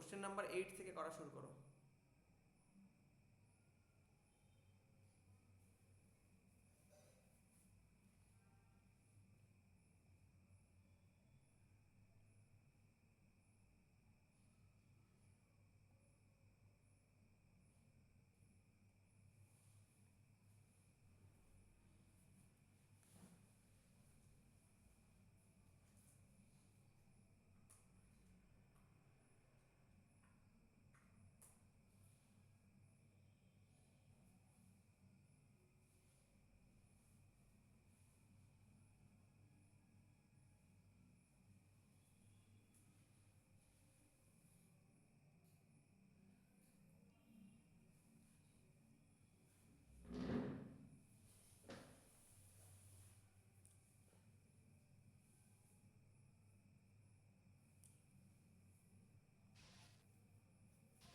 Question number 8 থেকে করা শুরু করো।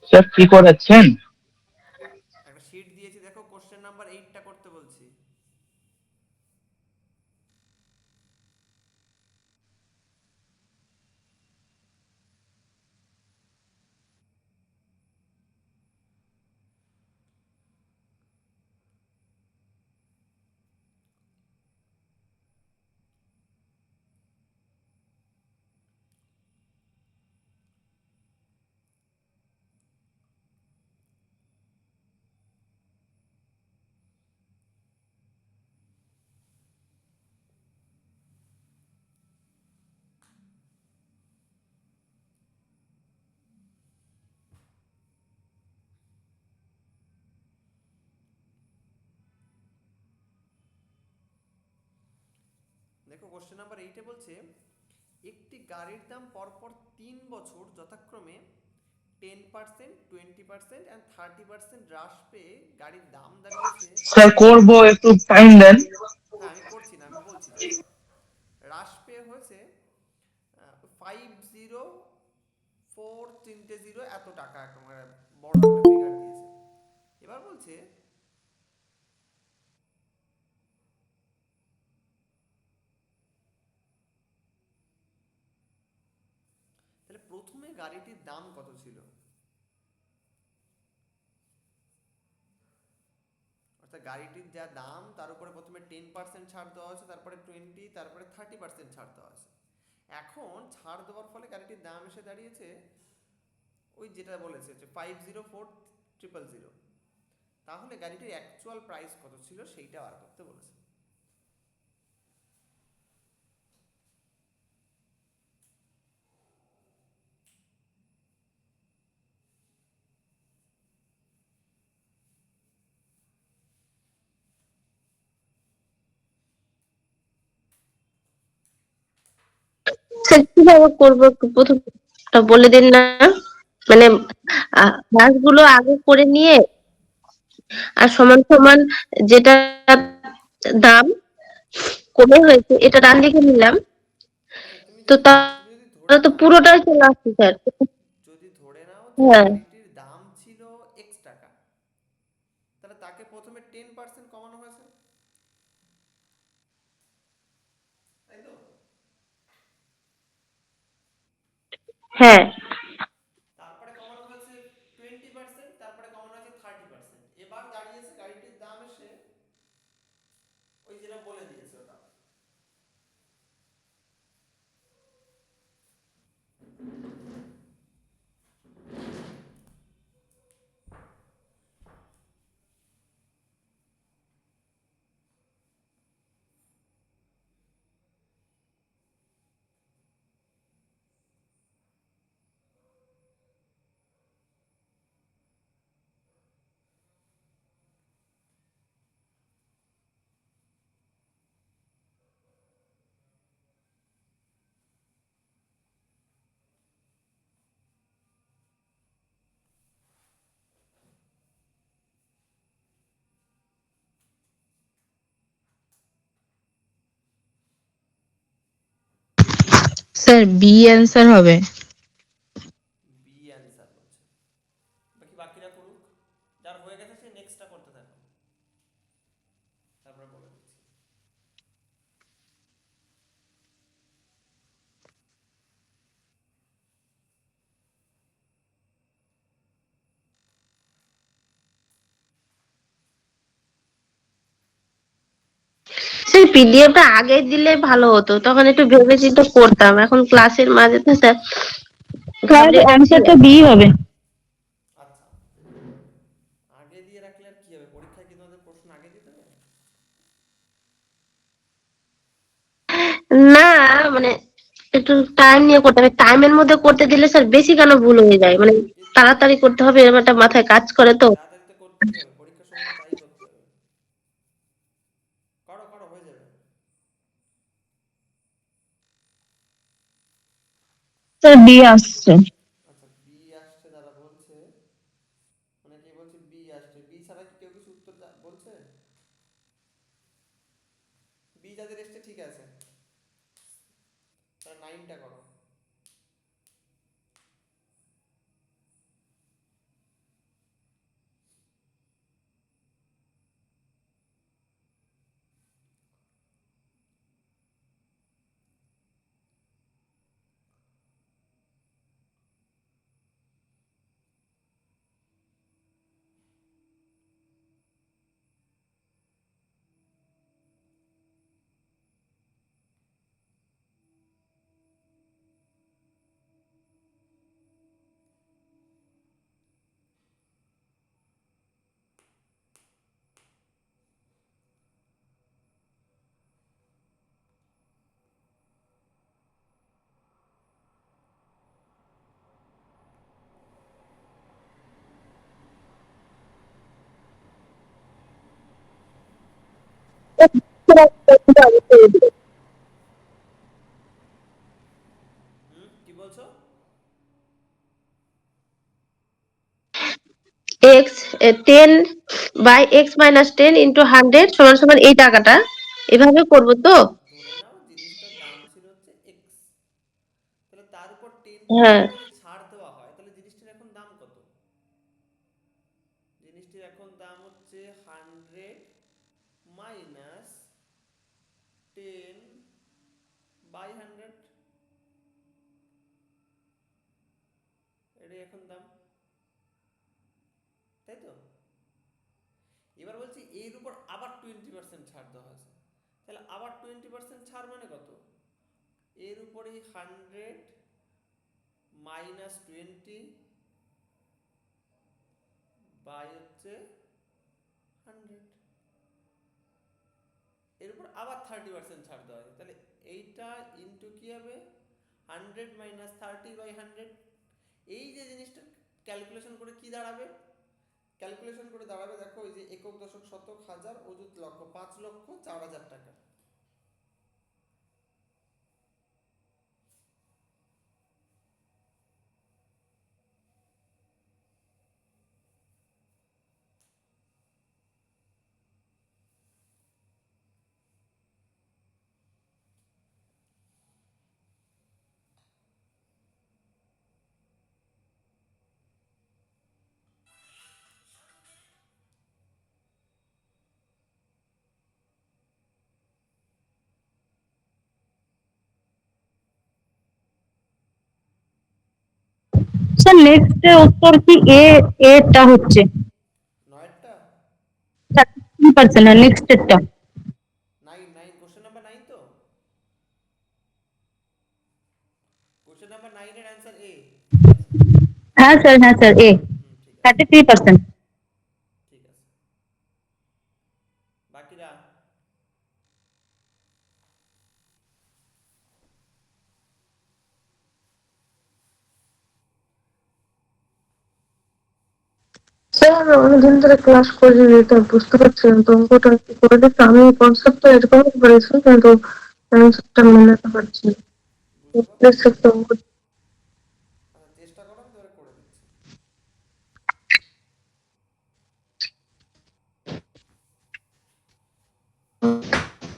স্যার কি করাচ্ছেন? একটা শিট দিয়েছি, দেখো কোশ্চেন নাম্বার 8টা করতে বলছি। দেখো কোশ্চেন নাম্বার 8-এ বলছে একটি গাড়ির দাম পরপর 3 বছর যথাক্রমে 10%, 20% অ্যান্ড 30% হ্রাস পেয়ে গাড়ির দাম দাঁড়িয়েছে। স্যার করব, একটু টাইম দেন। হ্যাঁ, আমি করছি না, আমি বলছি জাস্ট। হ্রাস পেয়ে হয়েছে 5040 এত টাকা, একেবারে বড় একটা ফিগার দিয়েছে। এবার বলছে তাহলে প্রথমে গাড়িটির দাম কত ছিল, অর্থাৎ গাড়িটির যা দাম তার উপরে প্রথমে 10% ছাড় দেওয়া হয়েছে, তারপরে 20, তারপরে 30% ছাড় দেওয়া হয়েছে। এখন ছাড় দেওয়ার ফলে গাড়িটির দাম এসে দাঁড়িয়েছে ওই যেটা বলেছে যে 504000। তাহলে গাড়িটির অ্যাকচুয়াল প্রাইস কত ছিল সেইটা বার করতে বলেছে। স্যার কিভাবে করবো একটু প্রথমটা বলে দিন না। মানে ক্লাসগুলো আগে করে নিয়ে আর সমান সমান যেটা দাম কমে হয়েছে এটা ডান লিখে নিলাম। আচ্ছা, তুমি তো তুমি যদি ধরে তাহলে তো নাও, পুরোটাই চলে আসছে স্যার। যদি ধরে নাও যে হ্যাঁ, গাড়িটির দাম ছিল এক্স টাকা, তাহলে তাকে প্রথমে 10% কমানো হয়েছে, তাই তো? হ্যাঁ, তারপরে কমানো হয়েছে 20%, তারপরে কমানো হয়েছে 30%। এবার দাঁড়িয়েছে গাড়িটির দাম এসে ওই যেটা বলে দিয়েছে ওটা। স্যার বি অ্যান্সার হবে। বি অ্যান্সার বলছে। বাকিরা করুক, যার হয়ে গেছে সে নেক্সটটা করতে থাকো, তারপরে বলে দিচ্ছি। পিডিএফটা আগে দিলে ভালো হতো, তখন একটু ভেবে চিন্তে করতাম। এখন ক্লাসের মাঝে তো স্যার স্যার ঘাবড়ে যাচ্ছি। অ্যান্সার তো বি হবে। আচ্ছা, আগে দিয়ে রাখলে আর কি হবে, পরীক্ষায় কি তোমাদের প্রশ্ন আগে দিতে হবে? না, মানে একটু টাইম নিয়ে করতে হবে। টাইমের মধ্যে করতে দিলে স্যার বেশি কেন ভুল হয়ে যায়, মানে তাড়াতাড়ি করতে হবে এরকম একটা মাথায় কাজ করে তো। তাড়াতাড়ি তো করতেই হবে, পরীক্ষার সময় তো তাই করতে হবে। করো করো, হয়ে যাবে। স্যার বি আসছে। আচ্ছা, বি আসছে যারা বলছে, মানে কি বলছে বি আসছে, বি ছাড়া কি কেউ কিছু উত্তর বলছে? বি যাদের এসছে ঠিক আছে, তারা 9টা করো। কি বলছো? এক্স 10/x - 10 × 100 সমান সমান এই টাকাটা এভাবে করবো তো? ধরে নাও জিনিসটার দাম ছিল হচ্ছে এক্স, তাহলে তার উপর হ্যাঁ 10% যদি ছাড় দেওয়া হয় তাহলে জিনিসটার এখন দাম কত? জিনিসটির এখন দাম হচ্ছে 100 - 10/100, এটাই এখন দাম, তাই তো? এবার বলছি এর উপর আবার 20% ছাড় দেওয়া হয়েছে, তাহলে আবার 20% ছাড় মানে কত? এর উপরে 100 - 20 বাই হচ্ছে 100, এর উপর আবার 30% ছাড় দেওয়া হয়েছে, তাহলে এইটা ইন্টু কি হবে, 100 - 30/100। এই যে জিনিসটা ক্যালকুলেশন করে কি দাঁড়াবে, ক্যালকুলেশন করে দাঁড়াবে, দেখো এই যে একক দশক শতক হাজার অযুত লক্ষ, 5,04,000 টাকা। স্যার নেক্সট উত্তর কি এ, এটা হচ্ছে নয়েরটা 3%, নেক্সট এরটা। 9, কোশ্চেন নাম্বার 9 তো, কোশ্চেন নাম্বার 9 এর অ্যান্সার এ, ঠিক আছে। হ্যাঁ স্যার এ, ঠিক আছে, 33%। ঠিক আছে। বাকিরা? স্যার অনেকদিন ধরে ক্লাস করি, তো বুঝতে পারছি না তো, অঙ্কটা কি করে দিচ্ছে। আমি কনসেপ্টটা এরকম করেছি কিন্তু অ্যান্সারটা মেলাতে পারছি না। বুঝতে প্লিজ পারছো? একটু অঙ্ক। আচ্ছা, চেষ্টা করো, আমি তোরে করে দিচ্ছি।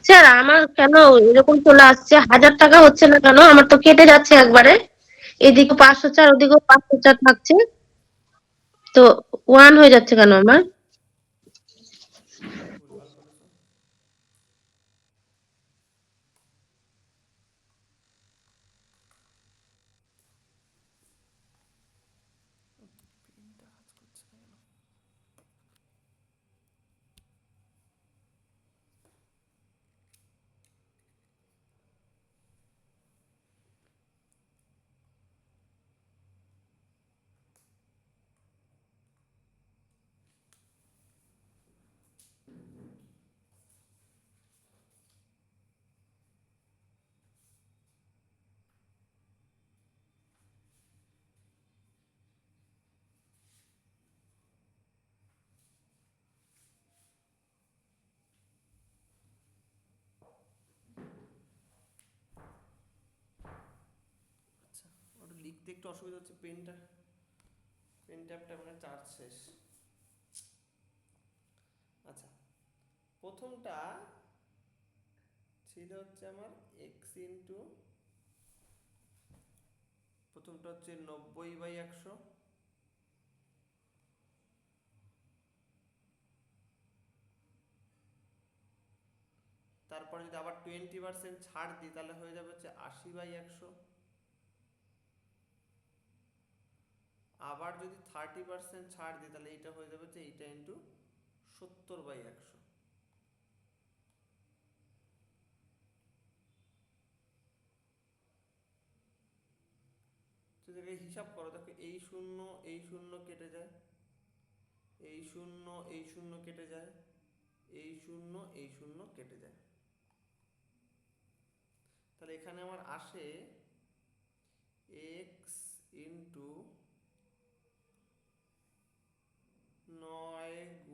স্যার আমার কেন এরকম চলে আসছে, 1000 টাকা হচ্ছে না কেন? আমার তো কেটে যাচ্ছে একবারে, এদিকে 504 ওদিকেও 504 থাকছে, তো 1 হয়ে যাচ্ছে কেন আমার? ভুলভাল করেছো। পেনটা কাজ করছে না কেন? লিখতে একটু অসুবিধা হচ্ছে, পেন ট্যাবটা মানে চার্জ শেষ। আচ্ছা, প্রথমটা ছিল হচ্ছে আমার এক্স ইন্টু, প্রথমটা হচ্ছে 90/100, তারপরে যদি আবার 20% ছাড় দিই তাহলে হয়ে যাবে হচ্ছে 80/100, আবার যদি 30% ছাড় দিই তাহলে এইটা হয়ে যাবে হচ্ছে এইটা ইন্টু 70/100। তো এটাকে হিসাব করো, দেখো এই শূন্য এই শূন্য কেটে যায়, এই শূন্য এই শূন্য কেটে যায়, এই শূন্য এই শূন্য কেটে যায়, তাহলে এখানে আমার আসে এক্স ইন্টু 9 ×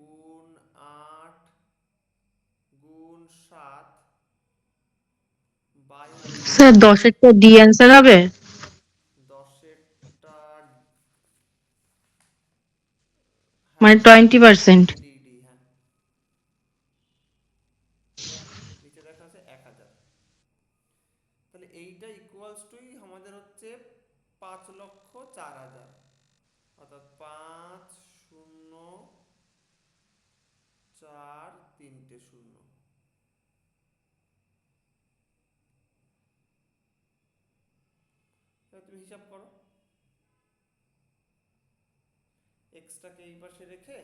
8 × স্যার 10-এরটা ডি অ্যান্সার হবে? 10-এরটা মানে 20%? ডি, হ্যাঁ, নিচে দেখা আছে 1000। তাহলে এইটা ইকুয়ালস টুই আমাদের হচ্ছে 5,04,000, অর্থাৎ 5,0,4,3,0। এবার তুমি হিসাব করো, এক্সটাকে এই পাশে রেখে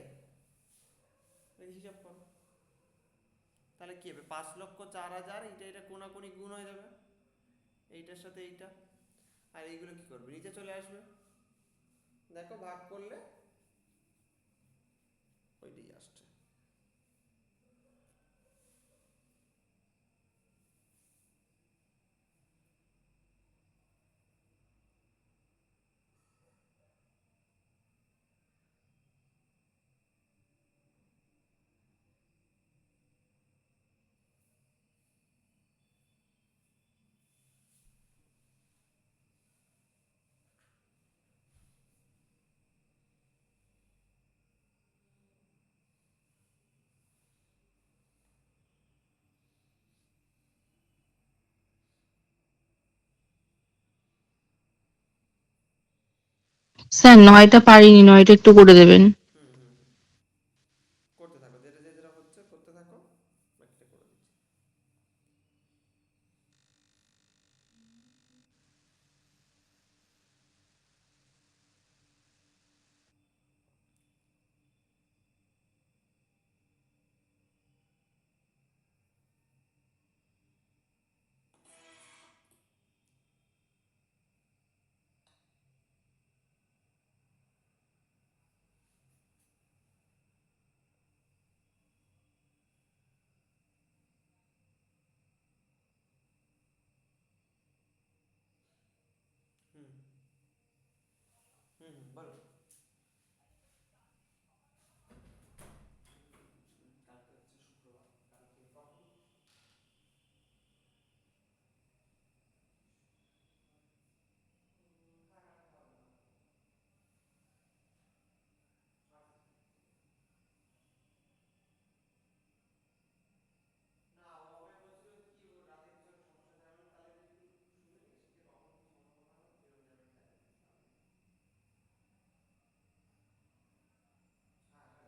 হিসাব করো, তাহলে কি হবে 5,04,000, এইটা এটা কোনাকুনি গুণ হয়ে যাবে এইটার সাথে এইটা, আর এইগুলো কি করবে নিচে চলে আসবে, দেখো ভাগ করলে ওইটাই আসছে। স্যার 9টা পারিনি, 9টা একটু করে দেবেন। হুম হুম, করতে থাকো, যেটা যেটা হচ্ছে করতে থাকো, বাকিটা করে দিচ্ছি। হুম হুম, বলো। কালকে হচ্ছে শুক্রবার, কালকে কখন? না, ও আমাকে বলছিল কি ও রাতে কিছু একটা সমস্যা আছে, আমি তাহলে যদি একটু শুনে নিস যে কখন কি সম্ভাবনা হবে সেই অনুযায়ী আমি প্ল্যান করছি। হ্যাঁ, 10:30।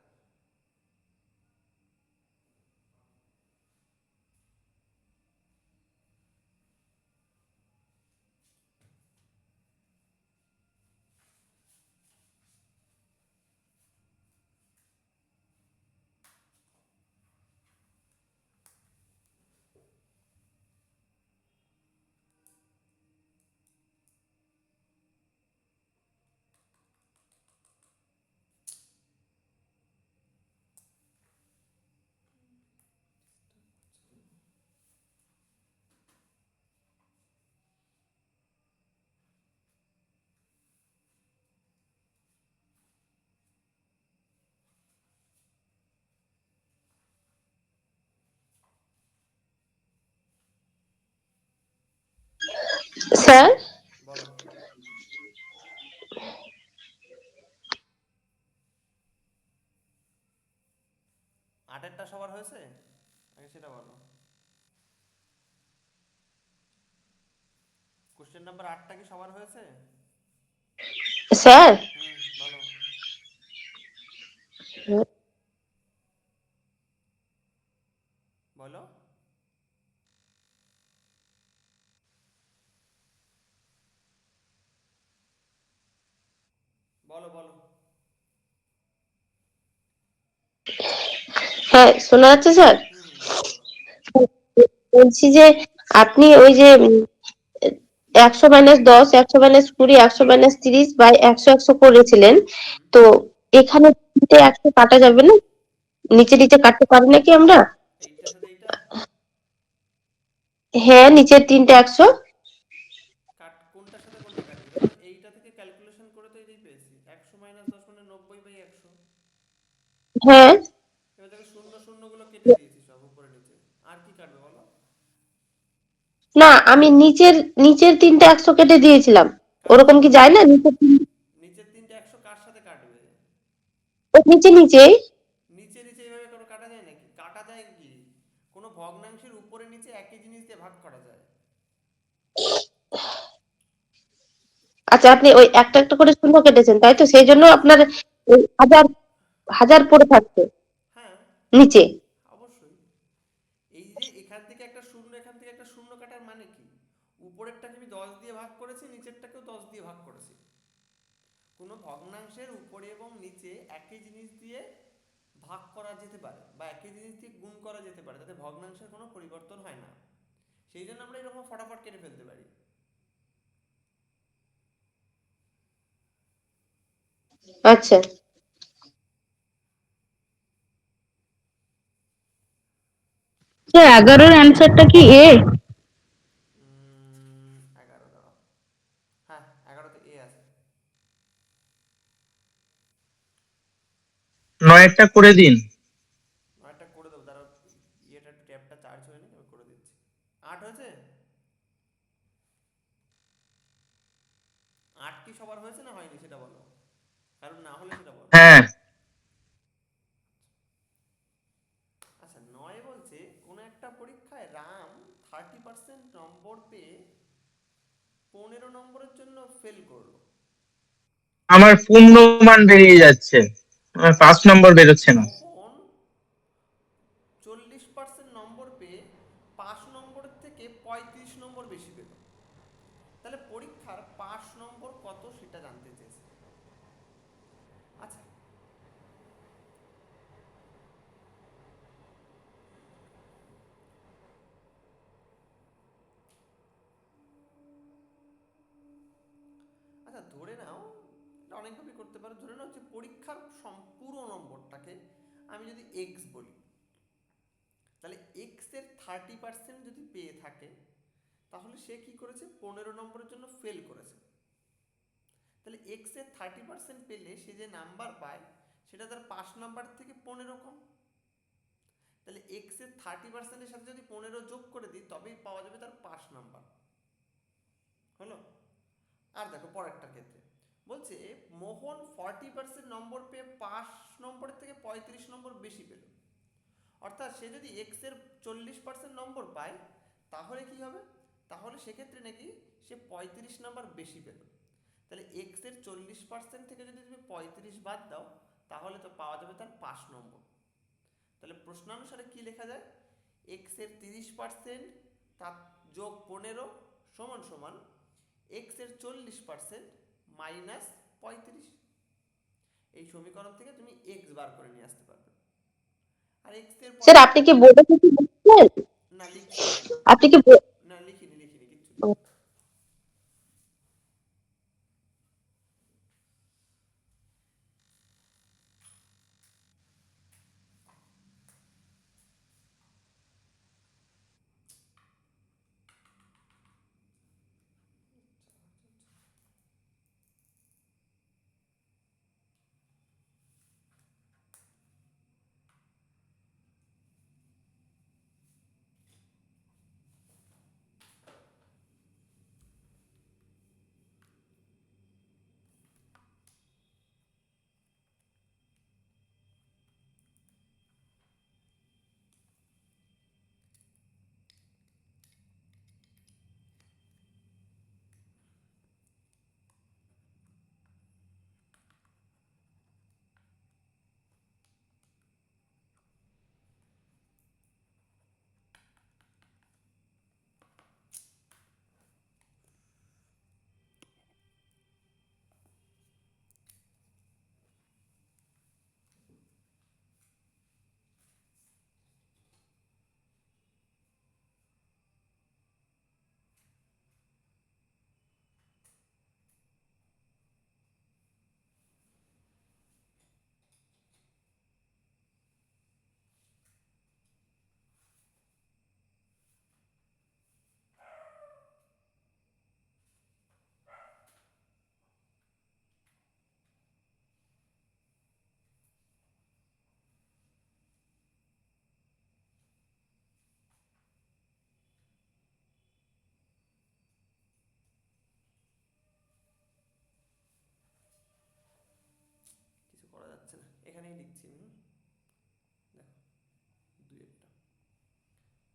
স্যার, বলো। সবার হয়েছে? আগে সেটা বলো। কোশ্চেন নাম্বার 8টা কি সবার হয়েছে? স্যার, বলো। বলো। বলো বলো। হ্যাঁ শোনা যাচ্ছে স্যার? বলো বলো। বলছি যে আপনি ওই যে 100-10, 100-20, 100-30/100 করেছিলেন, তো এখানে 100 কাটা যাবে না? নিচে নিচে কাটতে পারি নাকি আমরা? এইটার সাথে এইটা হ্যাঁ, নিচের 100 কোনটার সাথে কোনটা কাটবে? দেখো এইটা থেকে ক্যালকুলেশন করে তো এটাই পেয়েছি, 100-10 মানে 90/100। হ্যাঁ। এবার দেখো শূন্য শূন্য গুলো কেটে দিয়েছি সব উপরে নিচে। আর কি কাটবে বলো? না, আমি নিচের নিচের 100 কেটে দিয়েছিলাম। কার ওরকম সাথে? কি যায় না? নিচের 100 কার সাথে কাটবে? নিচে নিচেই। নিচে নিচে এইভাবে কোনো কাটা যায় নাকি? কাটা যায় কি? কোনো ভগ্নাংশের উপরে নিচে একই জিনিস দিয়ে ভাগ করা যায়। আচ্ছা, আপনি ওই একটা একটা করে শূন্য কেটেছেন, তাই তো? সেই জন্য হ্যাঁ আপনার ওই হাজার হাজার পড়ে থাকছে হ্যাঁ নিচে। অবশ্যই। এই যে এখান থেকে একটা শূন্য, এখান থেকে একটা শূন্য কাটার মানে কি? উপরেরটাকে আমি 10 দিয়ে ভাগ করেছি, নিচেরটাকেও 10 দিয়ে ভাগ করেছি। কোনো ভগ্নাংশের উপরে এবং নিচে একই জিনিস দিয়ে ভাগ করা যেতে পারে বা একই জিনিস দিয়ে গুণ করা যেতে পারে, তাতে ভগ্নাংশের কোনো পরিবর্তন হয় না। সেই জন্য আমরা এরকম ফটাফট কেটে ফেলতে পারি। আচ্ছা স্যার, 11-এর অ্যান্সারটা কি এ? 11 দাঁড়াও। হ্যাঁ 11তে এ আছে। 9-টা করে দিন। একটা করে দেবো দাঁড়াও, ইয়েটা একটু ট্যাবটা চার্জ হয়নি, আমি করে দিচ্ছি। 8 হয়েছে? 8 কি সবার হয়েছে না হয়নি সেটা বলো, কারণ না হলে সেটা বলো। হ্যাঁ। আচ্ছা 9 বলছে কোন একটা পরীক্ষায় রাম 30% নম্বর পেয়ে 15 নম্বরের জন্য ফেল করলো। আমার পূর্ণমান বেরিয়ে যাচ্ছে, আমার 5 নম্বর বেরোচ্ছে না। মোহন 40% নম্বর পেয়ে 5 নম্বরের থেকে 35 নম্বর বেশি পেল। তাহলে পরীক্ষার পাস নম্বর কত সেটা জানতে চেয়েছে। আচ্ছা আচ্ছা ধরে নাও, এটা অনেকভাবে করতে পারো। ধরে নাও যে পরীক্ষার সম্পূর্ণ নম্বরটাকে আমি যদি এক্স বলি, তাহলে এক্স এর 30% যদি পেয়ে থাকে, তাহলে সে কি করেছে? 15 নম্বরের জন্য ফেল করেছে। তাহলে এক্স এর 30% পেলে সে যে নাম্বার পায় সেটা তার 5 নাম্বার থেকে 15 কম। তাহলে এক্স এর 30%-এর সাথে যদি 15 যোগ করে দিই তবেই পাওয়া যাবে তার 5 নাম্বার। হলো? আর দেখো পরেরটার ক্ষেত্রে বলছে মোহন 40% নম্বর পেয়ে 5 নম্বরের থেকে 35 নম্বর বেশি পেল। অর্থাৎ সে যদি এক্স এর 40% নম্বর পায় তাহলে কি হবে? তাহলে সেক্ষেত্রে নাকি সে 35 নাম্বার বেশি পেল। তাহলে এক্স এর 40% থেকে যদি তুমি 35 বাদ দাও তাহলে তো পাওয়া যাবে তার 5 নম্বর। তাহলে প্রশ্নানুসারে কি লেখা যায়? এক্স এর 30% তার যোগ 15 সমান সমান এক্স এর 40% মাইনাস 35। এই সমীকরণ থেকে তুমি এক্স বার করে নিয়ে আসতে পারবে। আর এক্স এর স্যার, আপনি কি বোর্ডে কিছু লিখছেন? না লিখছি না, আপনি কি না লিখিনি লিখিনি কিচ্ছু লিখিনি। এখানেই লিখছি আমি। দেখো দুইয়েরটা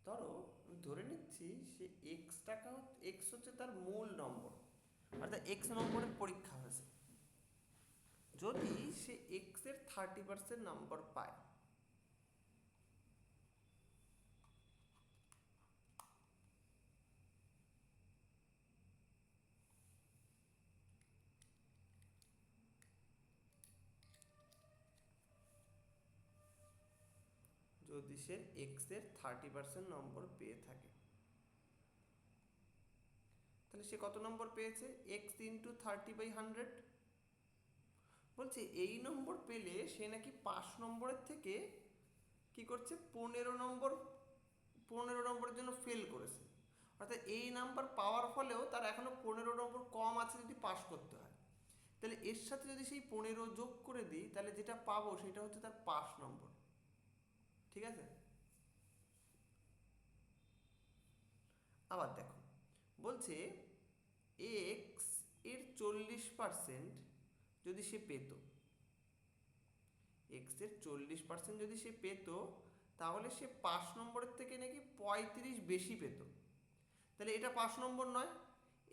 ধরো আমি ধরে নিচ্ছি সে এক্স হচ্ছে তার মূল নম্বর, অর্থাৎ এক্স নম্বরের পরীক্ষা হয়েছে। যদি সে এক্স এর 30% নম্বর পায়, যদি সে এক্স এর 30% নম্বর পেয়ে থাকে, তাহলে সে কত নম্বর পেয়েছে? X into 30/100। বলছে এই নম্বর পেলে সে নাকি 5 নম্বরের থেকে কি করছে, 15 নম্বরের জন্য ফেল করেছে। অর্থাৎ এই নাম্বার পাওয়ার ফলেও তার এখনো 15 নম্বর কম আছে যদি পাস করতে হয়। তাহলে এর সাথে যদি সেই 15 যোগ করে দিই, তাহলে যেটা পাবো সেটা হচ্ছে তার 5 নম্বর। ঠিক আছে? আবার দেখো, বলছে এক্স এর 40% যদি সে পেত, এক্স এর 40% যদি সে পেত, তাহলে সে 5 নম্বরের থেকে নাকি 35 বেশি পেত। তাহলে এটা 5 নম্বর নয়,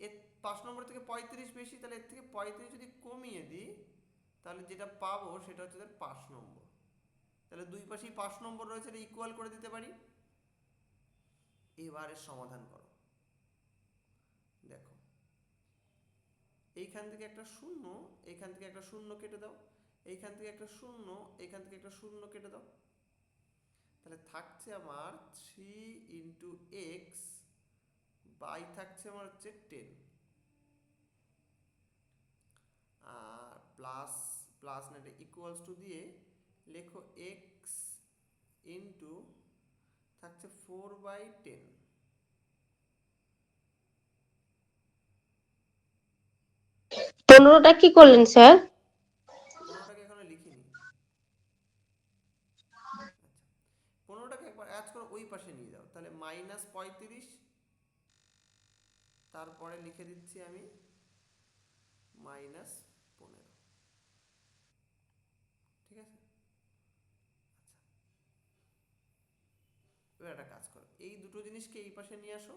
এর 5 নম্বর থেকে 35 বেশি, তাহলে এর থেকে 35 যদি কমিয়ে দিই, তাহলে যেটা পাবো সেটা হচ্ছে তার 5 নম্বর। তাহলে দুই পাশেই 5 নম্বর রয়েছে, এটা ইকুয়াল করে দিতে পারি। এবারে সমাধান করো। দেখো এইখান থেকে একটা শূন্য, এইখান থেকে একটা শূন্য কেটে দাও, এইখান থেকে একটা শূন্য, এইখান থেকে একটা শূন্য কেটে দাও। তাহলে থাকছে আমার 3 ইন্টু এক্স বাই থাকছে আমার হচ্ছে 10, আর প্লাস প্লাস না এটা ইকুয়ালস টু দিয়ে লেখো এক্স ইন্টু থাকছে 4/10। 15টা কি করলেন স্যার? 15টাকে এখনো লিখিনি। আচ্ছা, 15টাকে একবার অ্যাড করে ওই পাশে নিয়ে যাও, তাহলে -35, তারপরে লিখে দিচ্ছি আমি -15। ঠিক আছে? এবার একটা কাজ করো, এই দুটো জিনিসকে এই পাশে নিয়ে আসো,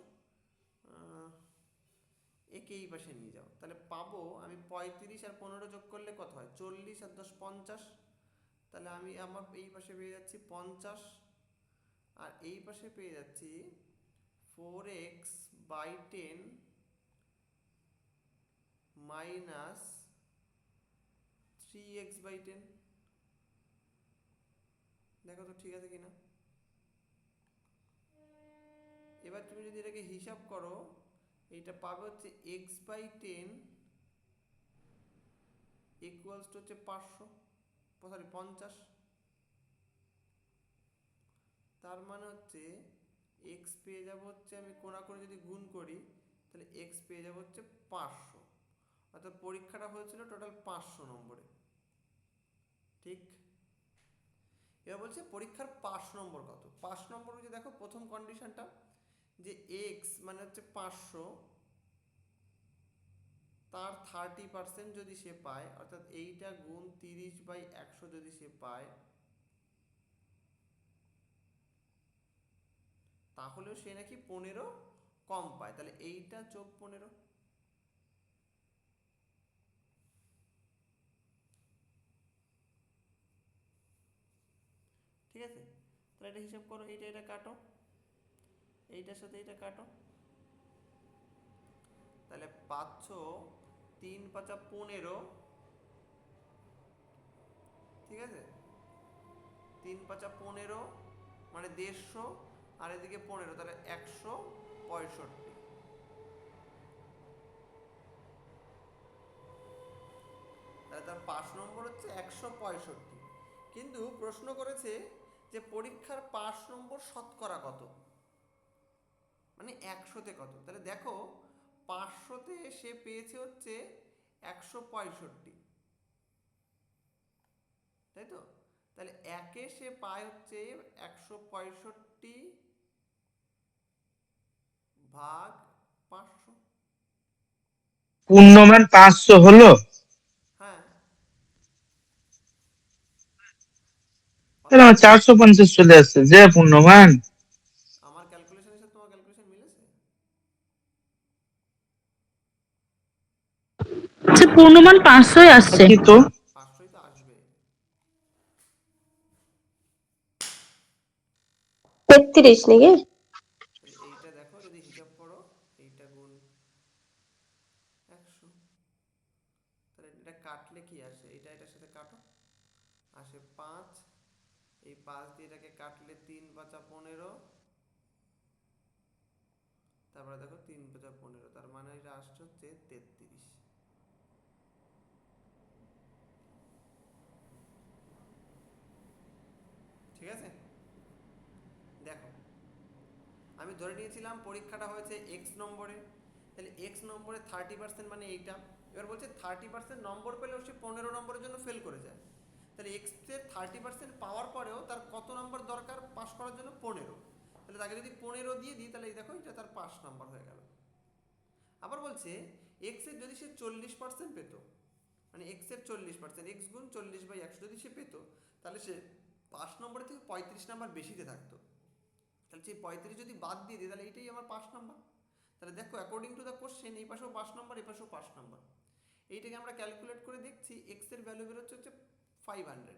একে এই পাশে নিয়ে যাও। তাহলে পাবো আমি 35 আর 15 যোগ করলে কত হয়? 40 আর 10 50। তাহলে আমি আমার এই পাশে পেয়ে যাচ্ছি 50, আর এই পাশে পেয়ে যাচ্ছি 4x/10 মাইনাস 3x/10। দেখো তো ঠিক আছে কিনা। এবার তুমি যদি এটাকে হিসাব করো, এইটা পাবে হচ্ছে x/10 ইকুয়ালস টু হচ্ছে 50। তার মানে হচ্ছে এক্স পেয়ে যাব হচ্ছে, আমি কোনা করে যদি গুণ করি তাহলে এক্স পেয়ে যাব হচ্ছে 500। অর্থাৎ পরীক্ষাটা হয়েছিল টোটাল 500 নম্বরে। ঠিক? এবার বলছে পরীক্ষার 5 নম্বর কত। 5 নম্বর হচ্ছে, দেখো প্রথম কন্ডিশনটা যে এক্স মানে হচ্ছে 500, তার 30% যদি সে পায়, অর্থাৎ এইটা গুণ 30/100 যদি সে পায়, তাহলেও সে নাকি 15 কম পায়। তাহলে এইটা যোগ 15। ঠিক আছে? তাহলে এটা হিসাব করো, এইটা এটা কাটো, এইটার সাথে এইটা কাটো, তাহলে পাচ্ছ 3 × 5 = 15। ঠিক আছে? 3 × 5 = 15 মানে 150, আর এদিকে 15, তাহলে 165। তাহলে তার 5 নম্বর হচ্ছে 165। কিন্তু প্রশ্ন করেছে যে পরীক্ষার 5 নম্বর শতকরা কত, মানে 100-তে কত। তাহলে দেখো 500-তে সে পেয়েছে হচ্ছে 165, তাই তো? তাহলে একে সে পায় হচ্ছে 165/500। পূর্ণমান 500 হলো। হ্যাঁ, তাহলে আমার 450 চলে আসছে যে পূর্ণমান। আমার ক্যালকুলেশনের সাথে তোমার ক্যালকুলেশন মিলেছে? আচ্ছা পূর্ণমান 500 আসছে। কি তো 500ই তো আসবে। 33 নাকি? তাহলে এইটা দেখো, যদি হিসাব করো, এইটা গুণ 100, তাহলে এটা কাটলে কি আসে? এটা এটার সাথে কাটো, আসে 5। এই 5 দিয়ে এটাকে কাটলে 3 5 15, তারপরে দেখো 3 5 15, তার মানে এটা আসছে হচ্ছে 33। ঠিক আছে, দেখো আমি ধরে নিয়েছিলাম পরীক্ষাটা হয়েছে এক্স নম্বরে, তাহলে এক্স নম্বরে 30% মানে এইটা। এবার বলছে 30% নম্বর পেলেও সে 15 নম্বরের জন্য ফেল করে যায়। তাহলে এক্স এর 30% পাওয়ার পরেও তার কত নম্বর দরকার পাস করার জন্য? 15। তাহলে তাকে যদি 15 দিয়ে দিই, তাহলে এই দেখো এটা তার 5 নম্বর হয়ে গেল। আবার বলছে এক্স এর যদি সে 40% পেত, মানে এক্স এর 40%, এক্স গুণ 40/100 যদি সে পেত, তাহলে সে 5 নম্বরের থেকে 35 নম্বর বেশিতে থাকতো। তাহলে সেই 35 যদি বাদ দিয়ে দিই, তাহলে এইটাই আমার 5 নম্বর। তাহলে দেখো অ্যাকর্ডিং টু দ্য কোশ্চেন এই পাশেও 5 নম্বর, এই পাশেও 5 নম্বর। এইটাকে আমরা ক্যালকুলেট করে দেখছি, এক্স এর ভ্যালু বেরোচ্ছে হচ্ছে 500,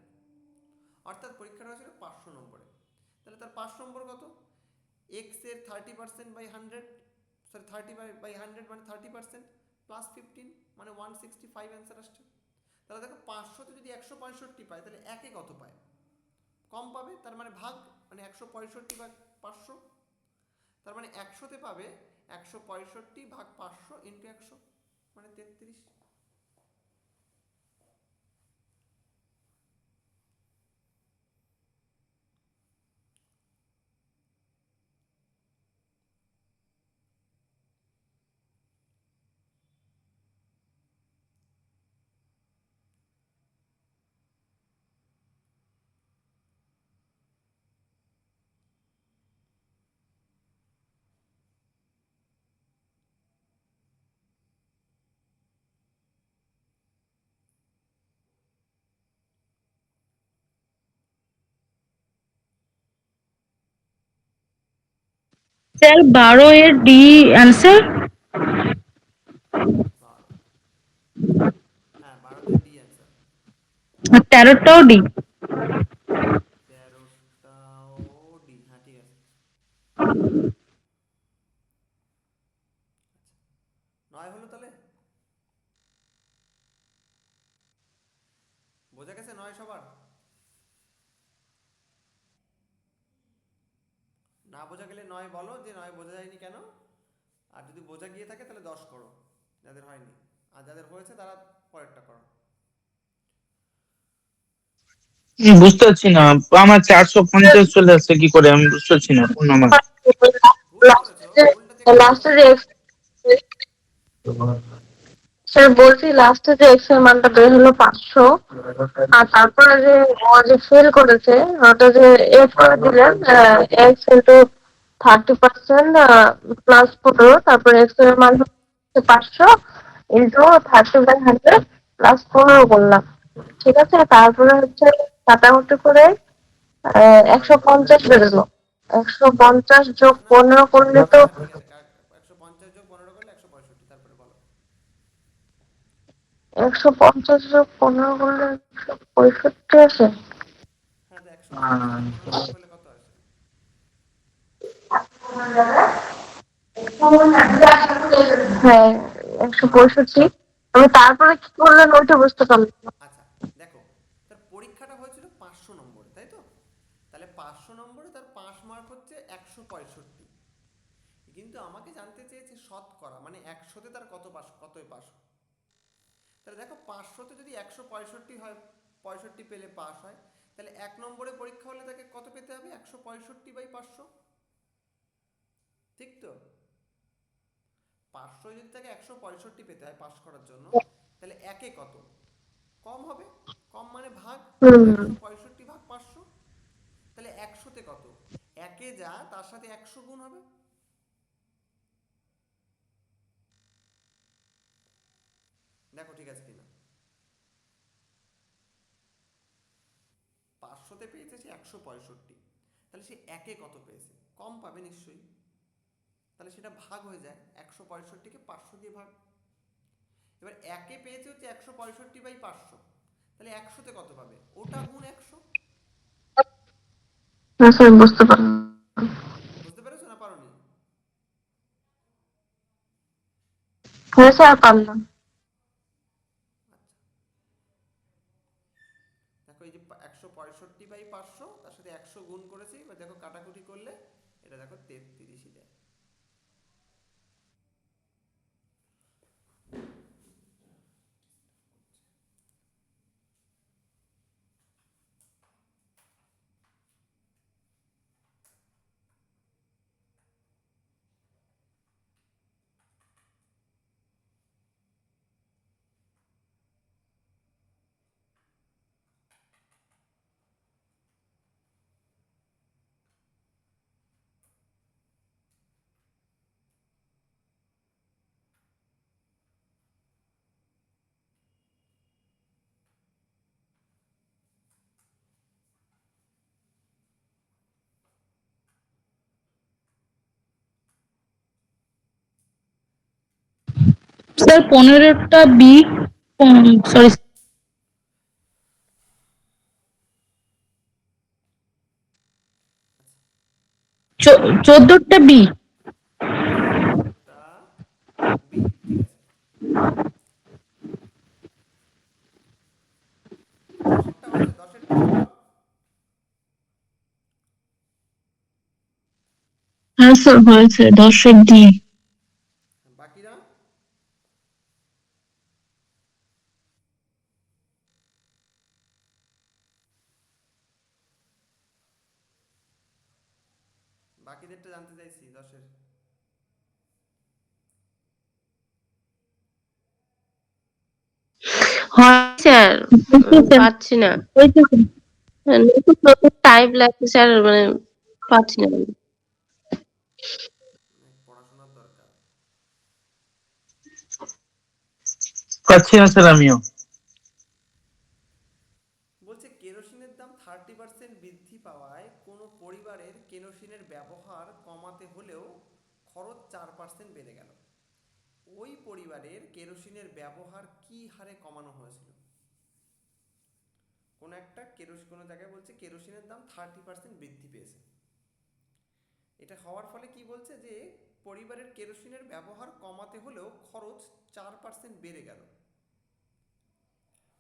অর্থাৎ পরীক্ষাটা হয়েছিল 500 নম্বরে। তাহলে তার 5 নম্বর কত? এক্স এর 30%/100, সরি 30/100 মানে 30% প্লাস 15 মানে 165 অ্যান্সার আসছে। তাহলে দেখো 500তে যদি 165 পায়, তাহলে একে কত পায়? কম পাবে, তার মানে ভাগ, মানে 165/500, তার মানে 100তে পাবে 165/500 ইন্টু 100 মানে 33। স্যার 12 এর ডি অ্যান্সার। 12, হ্যাঁ 12তে ডি অ্যান্সার। আর 13টাও ডি। 13টাও ডি, হ্যাঁ ঠিক আছে। 9 হলো তাহলে, বোঝা গেছে 9 সবার? না বোঝা গেলে 9 বলো, যে 9 বোঝা যায়নি কেন। আর যদি বোঝা গিয়ে থাকে তাহলে 10 করো, যাদের হয়নি। আর যাদের হয়েছে তারা পরেরটা করো। বুঝতে পারছি না, আমার 450 চলে আসছে কি করে, আমি বুঝতে পারছি না পূর্ণমান। ভুল করেছো, ভুলটা চেক করো। লাস্টে যে স্যার বলছি, লাস্টে যে এক্স এর মানটা বের হলো 500, আর তারপরে যে ও যে ফেল করেছে, ওটা যে এড করে দিলেন, এক্স ইন্টু 30% প্লাস 15, তারপরে এক্স এর মান হচ্ছে 500 ইন্টু 30/100 প্লাস 15 করলাম। ঠিক আছে, তারপরে হচ্ছে কাটাকুটি করে 150 বেরোলো। 150 যোগ না 15 করলে তো হ্যাঁ ঠিক আছে, 150 যোগ 15 করলে 165, তারপরে বলো। 150 যোগ 15 করলে 165 আসে। হ্যাঁ তো 150 থেকে 15 বিয়োগ করলে কত আসে? হ্যাঁ, 165। আমি তারপরে কি করলেন ওইটা বুঝতে পারলাম না। আচ্ছা দেখো, তার পরীক্ষাটা হয়েছিল 500 নম্বরে, তাই তো? তাহলে 500 নম্বরে তার পাস মার্ক হচ্ছে 165, কিন্তু আমাকে জানতে চেয়েছে শতকরা, মানে 100তে তার কত পাস, কতই পাস। তাহলে দেখো 500তে যদি 165 হয়, 65 পেলে পাস হয়, তাহলে 1 নম্বরে পরীক্ষা হলে তাকে কত পেতে হবে? 165/500, ঠিক তো? 500 যদি তাকে 165 পেতে হয় পাস করার জন্য, তাহলে একে কত? কম হবে, কম মানে ভাগ, হুম। 165/500। তাহলে 100তে কত? একে যা তার সাথে 100 গুণ হবে। দেখো ঠিক আছে কিনা। 500 500তে পেয়েছে সে 165, তাহলে সে একে কত পেয়েছে? কম পাবে নিশ্চয়ই, তাহলে সেটা ভাগ হয়ে যায়, 165কে 500 দিয়ে ভাগ। এবার একে পেয়েছে হচ্ছে 165/500, তাহলে 100তে কত পাবে? ওটা গুণ 100। স্যার বুঝতে পারলাম। বুঝতে পেরেছো না পারোনি? হ্যাঁ স্যার পারলাম। দেখো এই যে 165/500, তার সাথে 100 গুণ করেছি, এবার দেখো কাটাকুটি করলে এটা দেখো 33ই দেয়। স্যার 15টা বি, সরি, 14টা বি। 14টা বি, ঠিক আছে। 10এরটা হয়েছে, 10এরটা সাজাও। হ্যাঁ স্যার হয়েছে, 10 ডি। বাকিরা? বাকিদেরটা জানতে চাইছি 10এর। হয় স্যার, পাচ্ছি না। একটু টাইম লাগছে স্যার, মানে পাচ্ছি না। পড়াশোনার দরকার। পাচ্ছি না স্যার আমিও। বলছে কেরোসিনের দাম 30% বৃদ্ধি পাওয়ায় কোনো পরিবারের কেরোসিনের ব্যবহার কমাতে হলেও খরচ 4% বেড়ে গেল। ওই পরিবারের কেরোসিনের ব্যবহার কি হারে কমানো হয়েছিল? কোনো জায়গায় বলছে কেরোসিনের দাম 30% বৃদ্ধি পেয়েছে। এটা হওয়ার ফলে কি বলছে যে পরিবারের কেরোসিনের ব্যবহার কমাতে হলেও খরচ 4% বেড়ে গেল।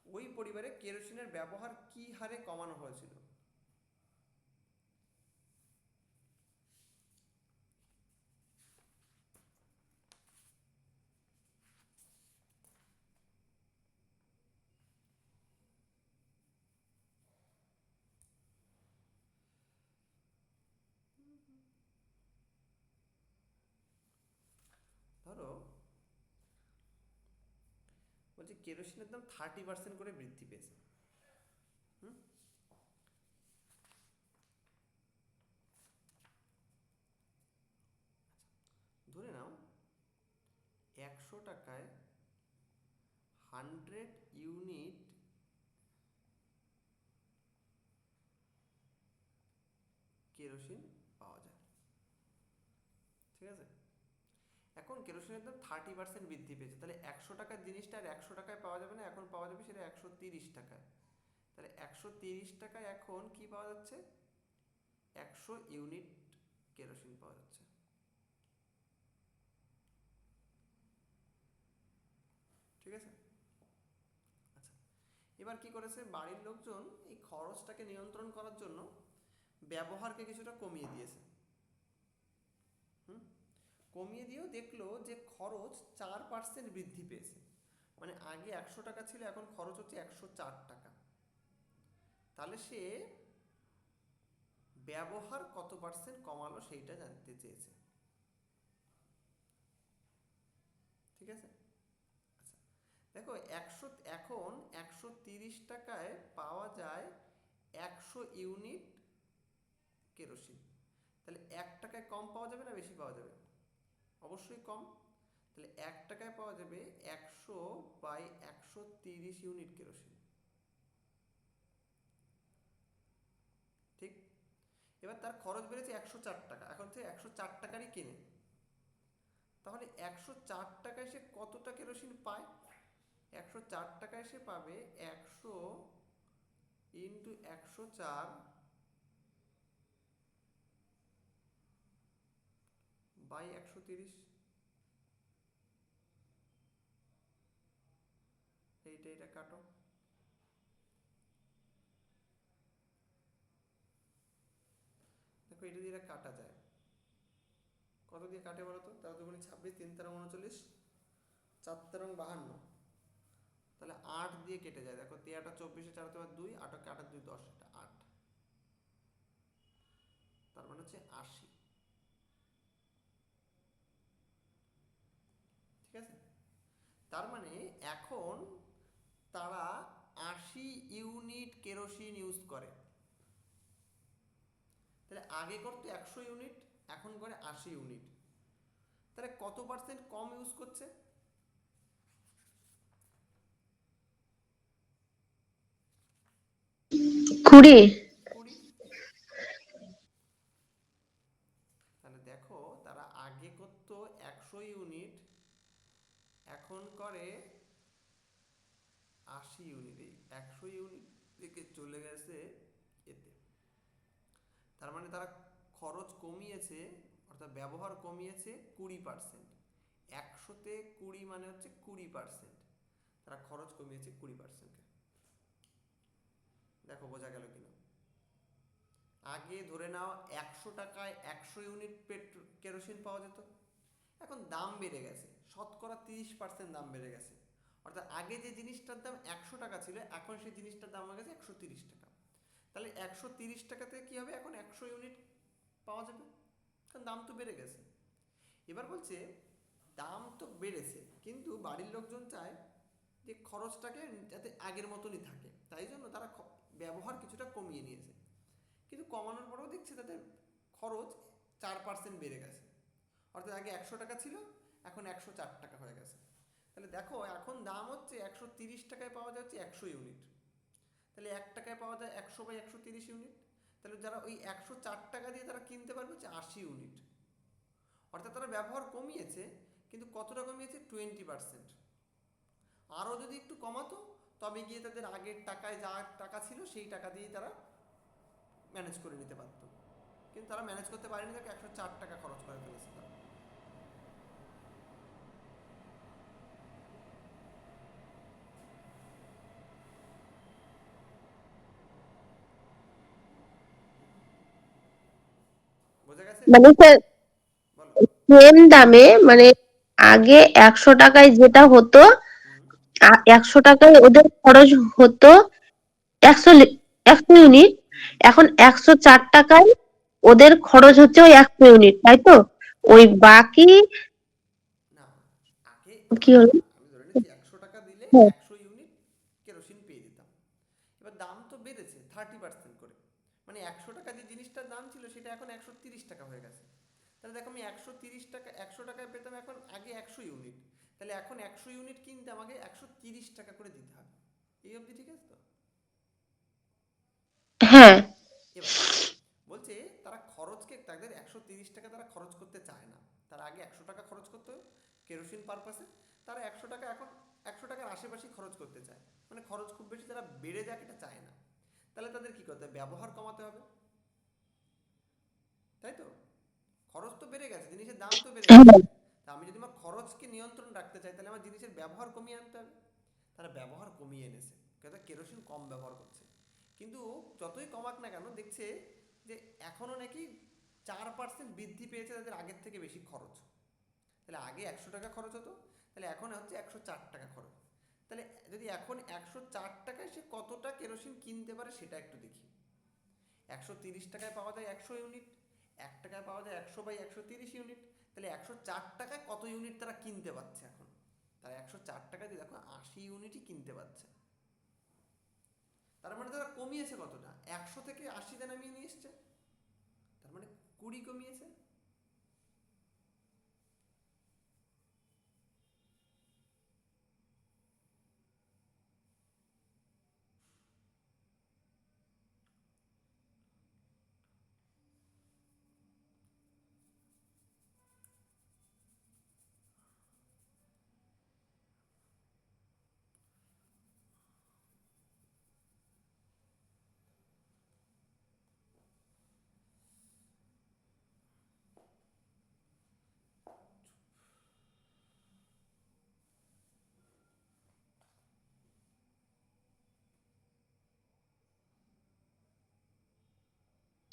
ওই পরিবারে কেরোসিনের ব্যবহার কি হারে কমানো হয়েছিল? ধরো বলছে কেরোসিনের দাম 30% করে বৃদ্ধি পেয়েছে। হুম, ধরে নাও 100 টাকায় 100 ইউনিট কেরোসিন পাওয়া যায়, ঠিক আছে? এখন কেরোসিনের দাম 30% বৃদ্ধি পেয়েছে, তাহলে 100 টাকার জিনিসটা আর 100 টাকায় পাওয়া যাবে না, এখন পাওয়া যাবে সেটা 130 টাকায়। তাহলে 130 টাকায় এখন কি পাওয়া যাচ্ছে? 100 ইউনিট কেরোসিন পাওয়া যাচ্ছে, ঠিক আছে? আচ্ছা, এবার কি করেছে বাড়ির লোকজন এই খরচটাকে নিয়ন্ত্রণ করার জন্য ব্যবহারকে কিছুটা কমিয়ে দিয়েছে। হুম, কমিয়ে দিয়েও দেখলো যে খরচ 4% বৃদ্ধি পেয়েছে। মানে আগে 100 টাকা ছিল, এখন খরচ হচ্ছে 104 টাকা। তাহলে সে ব্যবহার কত পার্সেন্ট কমালো সেইটা জানতে চেয়েছে, ঠিক আছে? আচ্ছা, দেখো 130 টাকায় পাওয়া যায় 100 ইউনিট কেরোসিন, তাহলে 1 টাকায় কম পাওয়া যাবে না বেশি পাওয়া যাবে? অবশ্যই কম। তাহলে 1 টাকায় পাওয়া যাবে 100/130 ইউনিট কেরোসিন। এবার তার খরচ বেড়েছে 104 টাকা, এখন সে 104 টাকারই কেনে, তাহলে 104 টাকায় সে কতটা কেরোসিন পায়? 104 টাকায় সে পাবে 100 ইন্টু 104 বাই 130। এইটা কাটো, দেখো এটা দিয়ে এটা কাটা যায়। কত দিয়ে কাটে বলো তো? 13×26, 3×39, 4×52, তাহলে 8 দিয়ে কেটে যায়। দেখো 13টা 24, 4 2, 8 8 2 10, এটা 8, তার মানে হচ্ছে 80। ঠিক আছে, তার মানে এখন তারা 80 ইউনিট কেরোসিন ইউজ করে। তাহলে আগে করতো 100 ইউনিট, এখন করে 80 ইউনিট। তাহলে কত পার্সেন্ট কম ইউজ করছে? কুড়ি। 20। তাহলে দেখো তারা আগে করতো 100 ইউনিট, এখন করে 80 ইউনিট। 100 ইউনিট থেকে চলে গেছে এতে, তার মানে তারা খরচ কমিয়েছে, অর্থাৎ ব্যবহার কমিয়েছে 20%। 100তে 20 মানে হচ্ছে 20%, তারা খরচ কমিয়েছে 20%। দেখো বোঝা গেল কিনা? আগে ধরে নাও 100 টাকায় 100 ইউনিট কেরোসিন পাওয়া যেত, এখন দাম বেড়ে গেছে, শতকরা 30% দাম বেড়ে গেছে। অর্থাৎ আগে যে জিনিসটার দাম 100 টাকা ছিল, এখন সেই জিনিসটার দাম হয়ে গেছে 130 টাকা। তাহলে 130 টাকাতে কি হবে? এখন 100 ইউনিট পাওয়া যাবে, কারণ দাম তো বেড়ে গেছে। এবার বলছে দাম তো বেড়েছে, কিন্তু বাড়ির লোকজন চায় যে খরচটাকে যাতে আগের মতনই থাকে, তাই জন্য তারা ব্যবহার কিছুটা কমিয়ে নিয়েছে। কিন্তু কমানোর পরেও দেখছে তাদের খরচ 4% বেড়ে গেছে। অর্থাৎ আগে 100 টাকা ছিল, এখন 104 টাকা হয়ে গেছে। তাহলে দেখো এখন দাম হচ্ছে 130 টাকায় পাওয়া যাচ্ছে 100 ইউনিট, তাহলে 1 টাকায় পাওয়া যায় 100/130 ইউনিট। তাহলে যারা ওই 104 টাকা দিয়ে তারা কিনতে পারবে হচ্ছে 80 ইউনিট। অর্থাৎ তারা ব্যবহার কমিয়েছে, কিন্তু কতটা কমিয়েছে? 20%। আরও যদি একটু কমাতো, তবে গিয়ে তাদের আগের টাকায় যা টাকা ছিল সেই টাকা দিয়েই তারা ম্যানেজ করে নিতে পারতো, কিন্তু তারা ম্যানেজ করতে পারেনি, তাকে 104 টাকা খরচ করে ফেলেছে তারা। বোঝা গেছে? মানে স্যার বলো। সেম দামে, মানে আগে 100 টাকায় যেটা হতো, 100 টাকায় ওদের খরচ হতো 100 ইউনিট, এখন 104 টাকায় ওদের খরচ হচ্ছে ওই 100 ইউনিট, তাই তো? ওই বাকি না, আগে কি ধরে হলো? নাও, আমি ধরে নিচ্ছি 100 টাকা দিলে হ্যাঁ 100 ইউনিট কেরোসিন পেয়ে যেতাম। এবার দাম তো বেড়েছে 30% করে, মানে 100 টাকা যে জিনিসটার দাম ছিল সেটা এখন 130 টাকা হয়ে গেছে। তাহলে দেখো আমি 130 টাকা 100 টাকায় পেতাম, এখন আগে 100 ইউনিট, তাহলে এখন 100 ইউনিট কিনতে আমাকে 130 টাকা করে দিতে হবে। এই অবধি ঠিক আছে তো? হ্যাঁ এবার বলছে তারা খরচকে, তাদের 130 টাকা তারা খরচ করতে চায় না। তারা আগে 100 টাকা খরচ করতো কেরোসিন পারপাসে, তারা 100 টাকা এখন 100 টাকার আশেপাশেই খরচ করতে চায়, মানে খরচ খুব বেশি তারা বেড়ে যাক এটা চায় না। তাহলে তাদের কি করতে হবে? ব্যবহার কমাতে হবে, তাই তো? খরচ তো বেড়ে গেছে, জিনিসের দাম তো বেড়ে হ্যাঁ গেছে, তা আমি যদি আমার খরচকে নিয়ন্ত্রণ রাখতে চাই, তাহলে আমার জিনিসের ব্যবহার কমিয়ে আনতে হবে। তারা ব্যবহার কমিয়ে এনেছে, কেরোসিন কম ব্যবহার করছে। কিন্তু যতই কমাক না কেন, দেখছে যে এখনও নাকি 4% বৃদ্ধি পেয়েছে তাদের আগের থেকে বেশি খরচ। তাহলে আগে 100 টাকা খরচ হতো, তাহলে এখন হচ্ছে 104 টাকা খরচ। তাহলে যদি এখন 104 টাকায় সে কতটা কেরোসিন কিনতে পারে সেটা একটু দেখি। 130 টাকায় পাওয়া যায় 100 ইউনিট, 1 টাকায় পাওয়া যায় 100/130 ইউনিট, তাহলে 104 টাকায় কত ইউনিট তারা কিনতে পারছে এখন? তারা 104 টাকা দিয়ে দেখো 80 ইউনিটই কিনতে পারছে। তার মানে তারা কমিয়েছে কতটা? 100 থেকে 80-তে নামিয়ে নিয়ে এসছে, তার মানে 20 কমিয়েছে।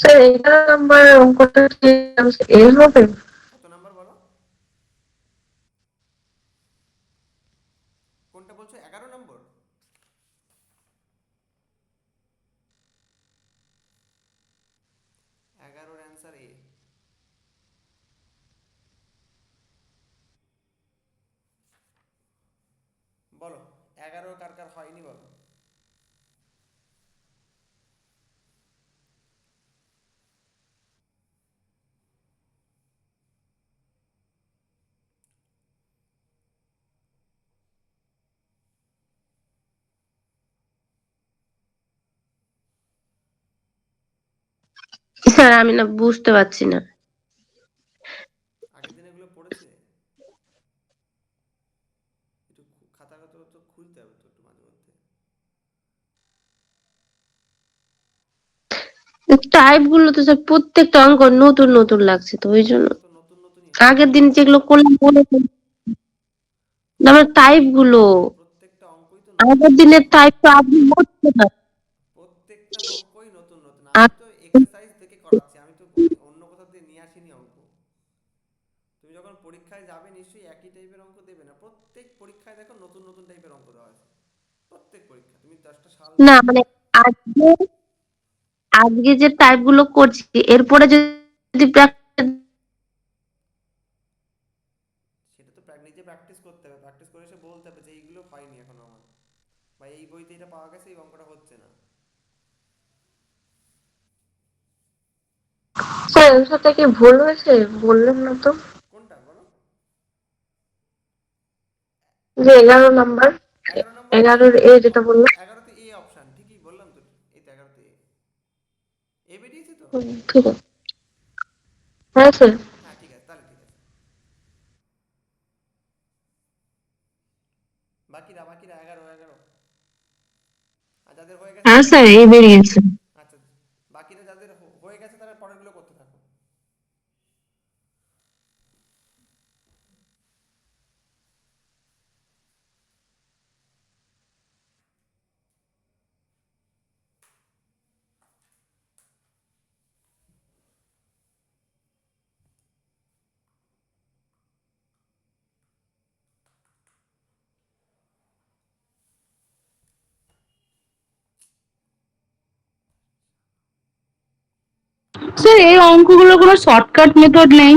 স্যার 11 নম্বর অঙ্কটা কি এ হবে? কত নাম্বার বলো? কোনটা বলছো? 11 নম্বর? 11-র অ্যান্সার এ। বলো 11 কার কার হয়নি বলো। স্যার আমি না বুঝতে পারছি না। আগের দিন এগুলো পড়েছে? একটু খাতা খাতা তো খুলতে হবে তো একটু মাঝে মধ্যে। টাইপ গুলো তো স্যার প্রত্যেকটা অঙ্ক নতুন নতুন লাগছে, তো ওই জন্য অঙ্ক তো নতুন নতুনই হয়। আগের দিন যেগুলো করলাম মনে পড়ছে না। আমার টাইপ গুলো প্রত্যেকটা অঙ্কই তো নতুন আগের নতুন দিনের হয়। টাইপ তো আপনি হচ্ছে না। প্রত্যেকটা অঙ্কই নতুন নতুন। আমি তো এক্সারসাইজ থেকে করাচ্ছি, আমি তো অন্য কোথাও দিয়ে নিয়ে আসিনি অঙ্ক। তুমি যখন পরীক্ষায় যাবে নিশ্চয়ই একই টাইপের অঙ্ক দেবে না, প্রত্যেক পরীক্ষায় দেখো নতুন নতুন টাইপের অঙ্ক দেওয়া আছে। প্রত্যেক পরীক্ষা তুমি 10টা সাল না দেখো। মানে আজকে আজকে যে টাইপ গুলো করছি এরপরে যদি সেটা তো নিজে প্র্যাকটিস করতে হবে, প্র্যাকটিস করে এসে বলতে হবে যে এইগুলো হয়নি এখনো আমার, বা এই বইতে এটা পাওয়া গেছে, এই অঙ্কটা হচ্ছে না। স্যার অ্যান্সারটা কি ভুল হয়েছে বললেন না তো? কোনটা বলো? যে 11 নম্বর, 11 নম্বরে এ। 11-র এ যেটা বললাম। 11তে এ অপশান, ঠিকই বললাম তো। এই তো 11তে এ, এ বেরিয়েছে তো। ঠিক আছে। হ্যাঁ স্যার। হ্যাঁ ঠিক আছে, তাহলে ঠিক আছে। বাকিরা বাকিরা 11 আর যাদের হয়ে গেছে হ্যাঁ তারা স্যার এ বেরিয়েছে। আচ্ছা, বাকিরা যাদের হয়ে গেছে তারা পরেরগুলো করতে থাকো। স্যার এই অঙ্কগুলো কোনো শর্টকাট মেথড নেই?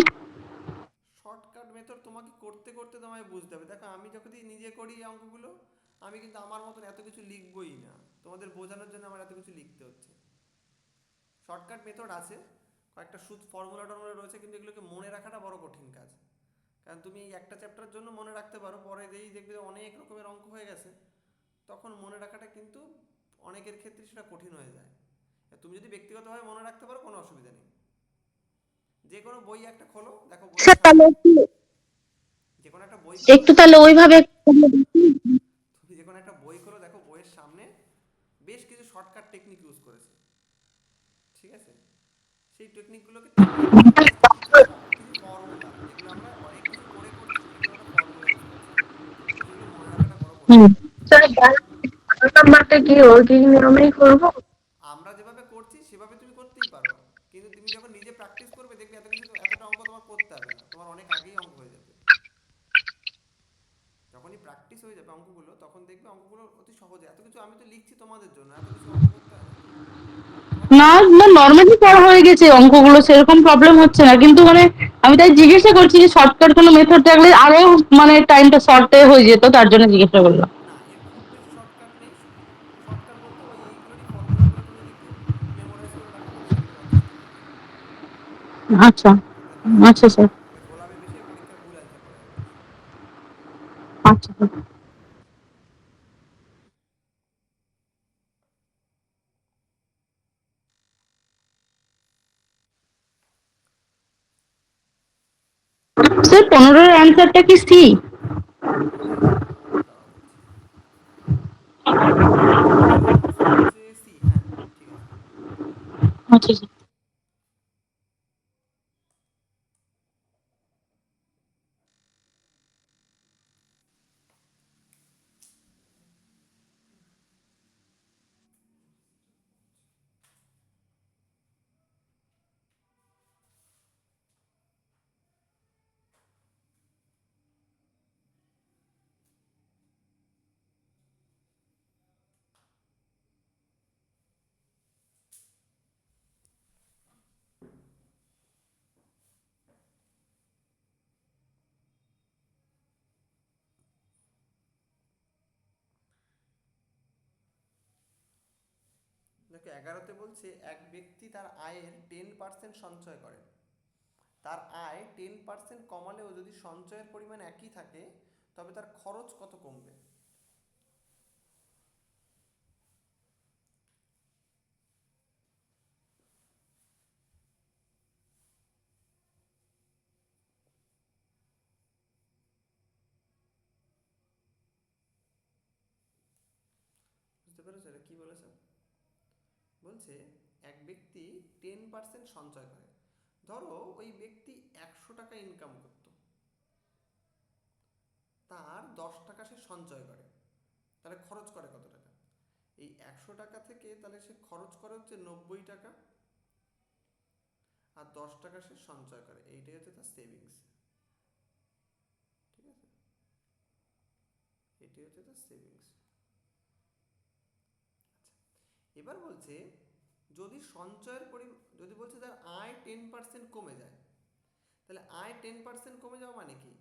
শর্টকাট মেথড তোমাকে করতে করতে তোমায় বুঝতে হবে। দেখো আমি যখনই নিজে করি এই অঙ্কগুলো, আমি কিন্তু আমার মতন এত কিছু লিখবই না, তোমাদের বোঝানোর জন্য আমার এত কিছু লিখতে হচ্ছে। শর্টকাট মেথড আছে, কয়েকটা সুদ ফর্মুলা টর্মুলা রয়েছে, কিন্তু এগুলোকে মনে রাখাটা বড় কঠিন কাজ। কারণ তুমি এই একটা চ্যাপ্টারের জন্য মনে রাখতে পারো, পরে যেই দেখবে অনেক রকমের অঙ্ক হয়ে গেছে, তখন মনে রাখাটা কিন্তু অনেকের ক্ষেত্রে সেটা কঠিন হয়ে যায়। তুমি যদি ব্যক্তিগতভাবে মনে রাখতে পারো কোনো অসুবিধা নেই। যে কোনো বই একটা খোলো, দেখো বইয়ের স্যার তাহলে সামনে, যে কোনো একটা বই খোলো, একটু তাহলে ওইভাবে তুমি যে কোনো একটা বই খোলো, দেখো বইয়ের সামনে বেশ কিছু শর্টকাট টেকনিক ইউজ করেছে, ঠিক আছে? সেই টেকনিকগুলোকে তেমনি করো, জাস্ট কিছু কিছু ফর্মুলা যেগুলো আমরা অনেক কিছু করে করছি, সেগুলো আমরা ফর্মুলা ইউজ করছি, তো সেগুলো মনে রাখাটা বড় কঠিন হুম। নয়। স্যার 11 নম্বরটা কি ওই নিয়মেই করবো? আমরা যেভাবে করছি সেভাবে তুমি করতেই পারো, কিন্তু তুমি যখন নিজে প্র্যাকটিস করবে দেখবে এত কিছু এতটা অঙ্ক তোমার করতে হবে না, তোমার অনেক আগেই অঙ্ক হয়ে যাবে। যখনই প্র্যাকটিস হয়ে যাবে অঙ্কগুলো, তখন দেখবে অঙ্কগুলো অতি সহজে, এত কিছু আমি তো লিখছি তোমাদের জন্য, এত কিছু অঙ্ক করতে হয় না তো। তোমাকে না প্র্যাকটিস না, করতে হবে। নর্মালি পড়া হয়ে গেছে অঙ্কগুলো, সেরকম প্রবলেম হচ্ছে না, কিন্তু মানে আমি তাই জিজ্ঞাসা করছি যে শর্টকাট কোনো মেথড থাকলে আরো মানে টাইমটা শর্টে হয়ে যেত, তার জন্য জিজ্ঞাসা করলাম। না, এর খুব বেশি শর্টকাট নেই। শর্টকাট বলতে ওই এইগুলোরই ফর্মুলাগুলো তুমি যদি একটু মেমোরাইজ করে রাখো, তাহলে লিখে নেওয়ার চেষ্টা করবে, আচ্ছা। তাতে হয়ে যাবে। আচ্ছা স্যার। নাহলে গোলামে বেশি পরীক্ষায় ভুল অ্যান্সার করা যাবে বেশি। আচ্ছা স্যার, 15-এর অ্যান্সারটা কি সি? 15, দাঁড়াও দেখছি। 15-এর অ্যান্সার হচ্ছে সি, হ্যাঁ ঠিক আছে। আচ্ছা স্যার। দেখো 11তে বলছে এক ব্যক্তি তার আয়ের 10% সঞ্চয় করে। তার আয় 10% কমালেও যদি সঞ্চয়ের পরিমাণ একই থাকে তবে তার খরচ কত কমবে? বুঝতে পেরেছো এটা কি বলেছে? বলছে এক ব্যক্তি 10% সঞ্চয় করে। ধরো ওই ব্যক্তি 100 টাকা ইনকাম করত, তার 10 টাকা সে সঞ্চয় করে, তাহলে খরচ করে কত টাকা? এই 100 টাকা থেকে তাহলে সে খরচ করে হচ্ছে 90 টাকা, আর 10 টাকা সে সঞ্চয় করে, এইটাই হচ্ছে তার সেভিংস। ঠিক আছে, এটাই হচ্ছে তার সেভিংস। এবার বলছে যদি সঞ্চয়ের যদি বলছে তার আয় 10% কমে যায়, তাহলে আয় 10% কমে যাওয়া মানে কি?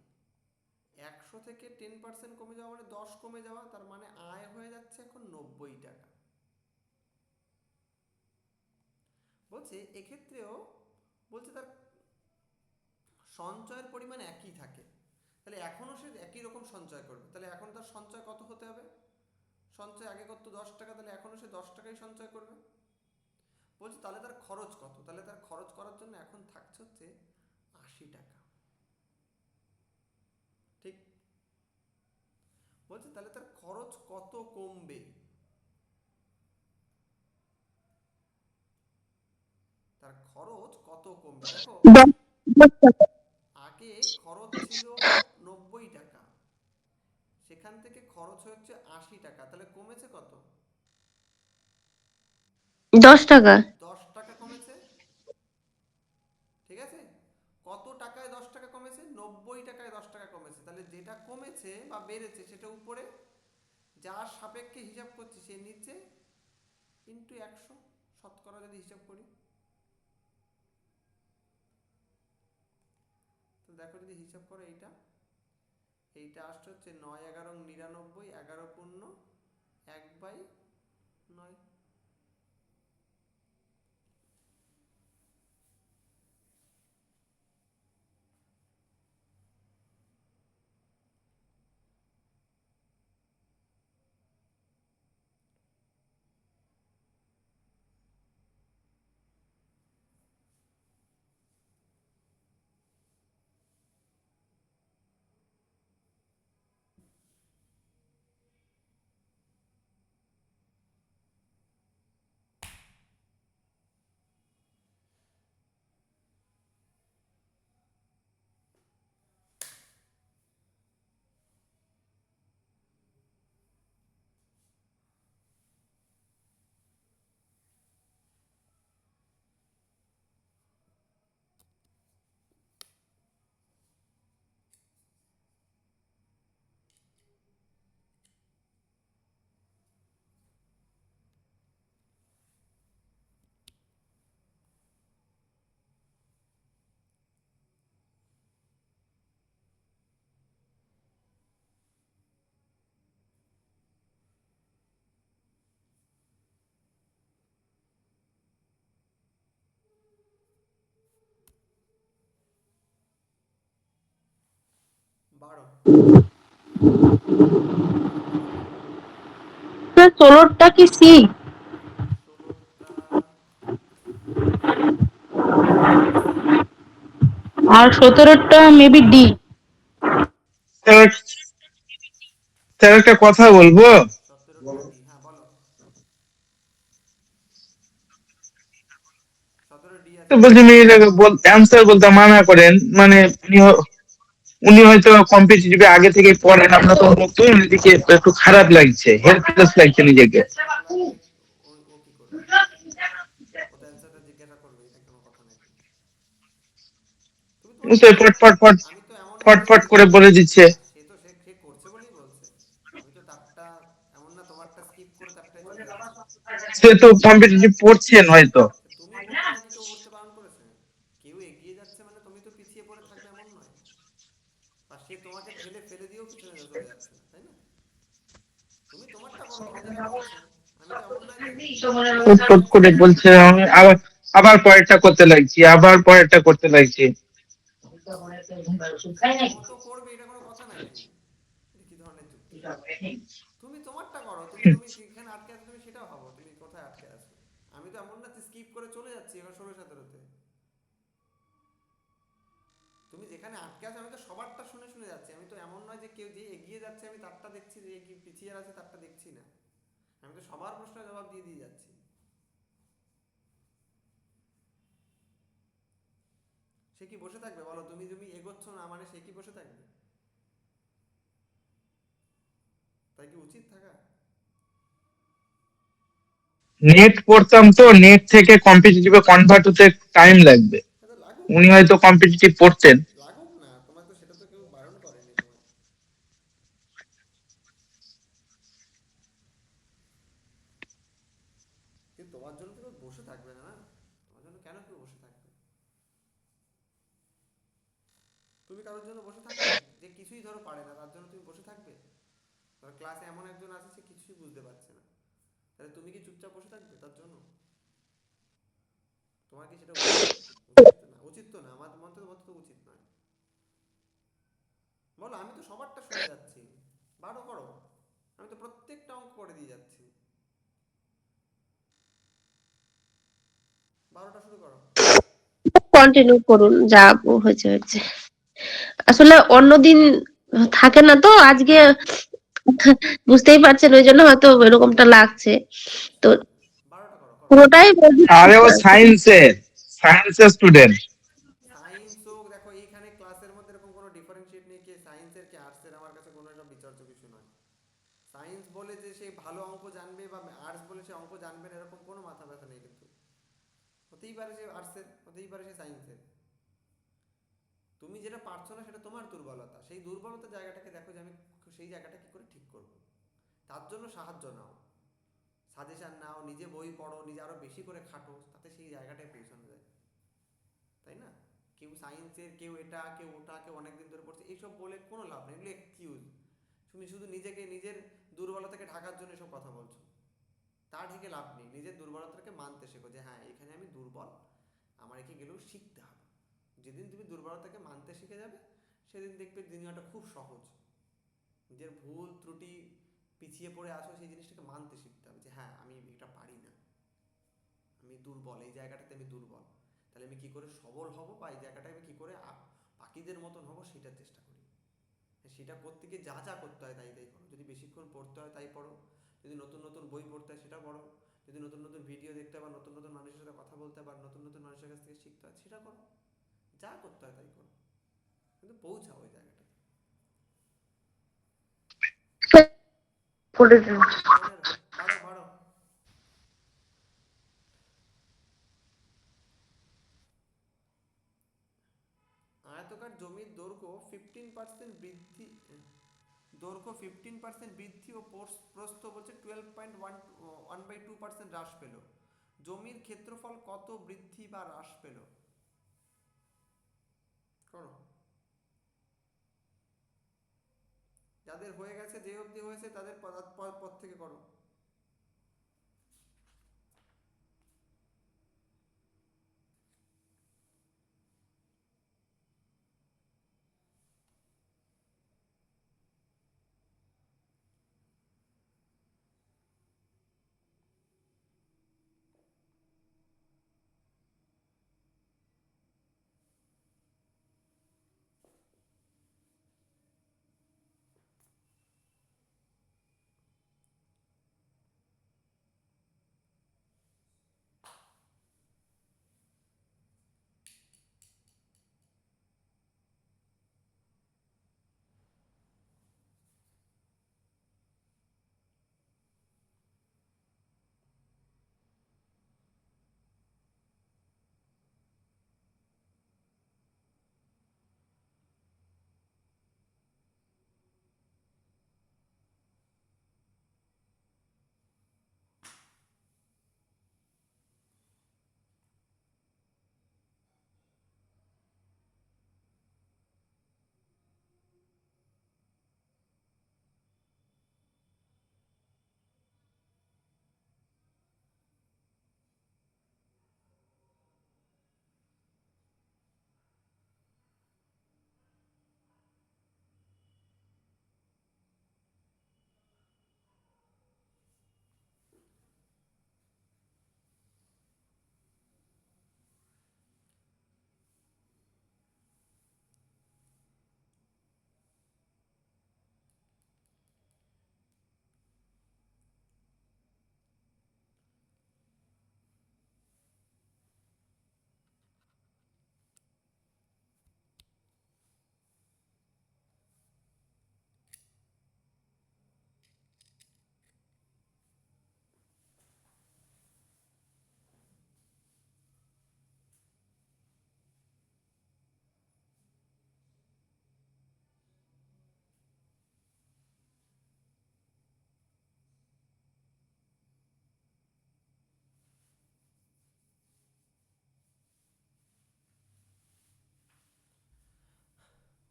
100 থেকে 10% কমে যাওয়া মানে 10 কমে যাওয়া, তার মানে আয় হয়ে যাচ্ছে এখন 90 টাকা। বলছে এক্ষেত্রেও বলছে তার সঞ্চয়ের পরিমাণ একই থাকে, তাহলে এখনও সে একই রকম সঞ্চয় করবে, তাহলে এখন তার সঞ্চয় কত হতে হবে? সঞ্চয় আগে করতো 10 টাকা, তাহলে এখনও সে 10 টাকাই সঞ্চয় করবে। বলছে তাহলে তার খরচ কত? তাহলে তার খরচ করার জন্য এখন থাকছে হচ্ছে 80 টাকা। ঠিক, বলছে তাহলে তার খরচ কত কমবে? তার খরচ কত কমবে? দেখো 10 টাকা। আগে খরচ ছিল 90 টাকা, সেখান থেকে খরচ হচ্ছে 80 টাকা, তাহলে কমেছে কত? 10 টাকা। 10 টাকা কমেছে। ঠিক আছে, কত টাকায় 10 টাকা কমেছে? 90 টাকায় 10 টাকা কমেছে। তাহলে যেটা কমেছে বা বেড়েছে সেটা উপরে, যার সাপেক্ষে হিসাব করছি সে নিচে, ইন্টু 100, শতকরা যদি হিসাব করি। তো দেখো যদি হিসাব করো এইটা আসছে হচ্ছে 9 11 99, 11 × 1/9। বারো। 16টা কি সি? 16টা সি। আর 17টা মেবি ডি। স্যার স্যার একটা কথা বলবো। 17টা ডি, হ্যাঁ বলো। 17 ডি তো আছে। বলছি মেয়েটাকে অ্যান্সার বলতে মানা করেন, মানে উনি হয়তো কম্পিটিটিভে আগে থেকে পড়েন, আপনার তো নতুন, এদিকে একটু খারাপ লাগছে, হেল্পলেস লাগছে নিজেকে। খারাপ লাগলে ও কি করবে? ও তো অ্যান্সারটা জিজ্ঞাসা করবে, এটা কোনো কথা নাকি? তুমি তোমারটা সে করো। ফট ফট ফট আমি তো এমন ফট নয় যে ফট করে বলে দিচ্ছে। সে তো সে করছে বলেই বলছে। আমি তো তারটা এমন না তোমারটা স্কিপ করে তারটাই চলে যাচ্ছি। সে তো কম্পিটিটিভ পড়ছেন হয়তো। তুমি পড়ছো নাকি কেউ পড়তে বারণ করেছে? কেউ এগিয়ে যাচ্ছে মানে তুমি তো পিছিয়ে পড়ে থাকবে এমন নয়। বা সে তোমাকে ঠেলে ফেলে দিয়েও পিছনে চলে যাচ্ছে না, তাই না? তুমি তোমারটা করো, তুমি যেটা করছো। আমি তো এমন নয় যে উৎপট করে বলছে, আমি আবার আবার পরেরটা করতে লাগছি, আবার পরেরটা করতে লাগছি। ও তো করবে, এটা কোনো কথা নাকি? এটা কি ধরনের যুক্তি? তুমি তোমারটা করো, তুমি যেখানে আটকে আছো তুমি সেটা ভাবো, তুমি কোথায় আটকে আছো। আমি তো এমন না স্কিপ করে চলে যাচ্ছি এবার 16-17-তে। তুমি যেখানে আটকে আছো আমি তো সবারটা শুনে শুনে যাচ্ছি। আমি তো এমন নয় যে কেউ যে এগিয়ে যাচ্ছে আমি তারটা দেখছি, যে কি পিছিয়ে আছে তারটা দেখছি না। আমি তো সবার প্রশ্নের জবাব দিয়ে দিয়ে যাচ্ছি। সে কি বসে থাকবে বলো? তুমি তুমি এগোচ্ছ না মানে সে কি বসে থাকবে? তাই কি উচিত থাকা? নেট পড়তাম তো, নেট থেকে কম্পিটিটিভে কনভার্ট হতে টাইম লাগবে। এটা লাগুক উনি না, হয়তো কম্পিটিটিভ পড়তেন। লাগুক না, তোমার তো সেটা তো কেউ বারণ করেনি তোমায়। কিন্তু তোমার জন্য তো কেউ বসে থাকবে না, না? তোমার জন্য কেন কেউ বসে থাকবে? তুমি কারোর জন্য বসে থাকবে? যে কিছুই ধরো পারে না তার জন্য তুমি বসে থাকবে? ধর ক্লাসে এমন একজন আছে সে কিছুই বুঝতে পারছে না, তাহলে তুমি কি চুপচাপ বসে থাকবে তার জন্য? তোমার কি সেটা উচিত? উচিত তো না, উচিত তো না, আমার মতে মতে তো উচিত নয়। বলো, আমি তো সবারটা শুনে যাচ্ছি। বারো করো, আমি তো প্রত্যেকটা অঙ্ক করে দিয়ে যাচ্ছি। 12টা শুরু করো। কন্টিনিউ করুন, যা হয়েছে হয়েছে। আসলে অন্যদিন থাকে না তো, আজকে বুঝতেই পারছেন, ওই জন্য হয়তো এরকমটা লাগছে। ঠিক আছে, তো 12টা করো, করো। পুরোটাই আরে ও সায়েন্সের স্টুডেন্ট। সায়েন্স হোক, দেখো এইখানে ক্লাসের মধ্যে এরকম কোনো ডিফারেন্সিয়েট নেই কে সায়েন্সের কে আর্টসের, আমার কাছে কোনো একটা বিচার্য কিছু নয়। সায়েন্স বলে যে সে ভালো অঙ্ক জানবে বা আর্টস বলে সে অঙ্ক জানবে না এরকম কোনো মাথা ব্যথা নেই কিন্তু। হতেই পারে সে আর্টসের, হতেই পারে সে সায়েন্সের। তুমি যেটা পারছো না সেটা তোমার দুর্বলতা, সেই দুর্বলতার জায়গাটাকে দেখো যে আমি সেই জায়গাটা কি করে ঠিক করব। তার জন্য সাহায্য নাও, সাজেশন নাও, নিজে বই পড়ো, নিজে আরো বেশি করে খাটো, তাতে সেই জায়গাটায় পৌঁছানো যায়, তাই না? কেউ সায়েন্সের, কেউ এটা, কেউ ওটা, কেউ অনেকদিন ধরে পড়ছে, এইসব বলে কোনো লাভ নেই, এগুলো এক্সকিউজ। তুমি শুধু নিজেকে নিজের দুর্বলতাকে ঢাকার জন্য এসব কথা বলছো। তা ঢেকে লাভ নেই, নিজের দুর্বলতাকে মানতে শেখো যে হ্যাঁ এখানে আমি দুর্বল, আমার একে গেলেও শিখতে হবে। যেদিন তুমি দুর্বলতাকে মানতে শিখে যাবে সেদিন দেখবে দুনিয়াটা খুব সহজ। নিজের ভুল ত্রুটি, পিছিয়ে পড়ে আসো সেই জিনিসটাকে মানতে শিখতে হবে যে হ্যাঁ আমি এটা পারি না, আমি দুর্বল, এই জায়গাটাতে আমি দুর্বল। তাহলে আমি কি করে সবল হব, বা এই জায়গাটায় আমি কি করে বাকিদের মতন হব সেটার চেষ্টা করি। সেটা করতে গিয়ে যা যা করতে হয় তাই তাই করো। যদি বেশিক্ষণ পড়তে হয় তাই পড়ো, যদি নতুন নতুন বই পড়তে হয় সেটা পড়ো, যদি নতুন নতুন ভিডিও দেখতে হয় বা নতুন নতুন মানুষের সাথে কথা বলতে হয় বা নতুন নতুন মানুষের কাছ থেকে শিখতে হয় সেটা করো, যা করতে হয় তাই করো, কিন্তু পৌঁছাও ওই জায়গাটাতে। করে দিন। 15, বাড়ো বাড়ো। আয়তকার জমির দৈর্ঘ্য 15% বৃদ্ধি, দৈর্ঘ্য 15% বৃদ্ধি ও প্রস্থ বলছে 12.1/2% হ্রাস পেল। জমির ক্ষেত্রফল কত বৃদ্ধি বা হ্রাস পেল? করো, যাদের হয়ে গেছে, যে অবধি হয়েছে তাদের পর থেকে করো।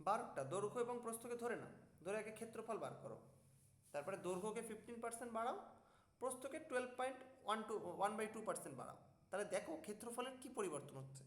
12টা দৈর্ঘ্য এবং প্রস্থকে ধরে নাও, ধরে আগে ক্ষেত্রফল বার করো, তারপরে দৈর্ঘ্যকে 15% বাড়াও, প্রস্থকে 12.1/2% বাড়াও, তাহলে দেখো ক্ষেত্রফলের কি পরিবর্তন হচ্ছে।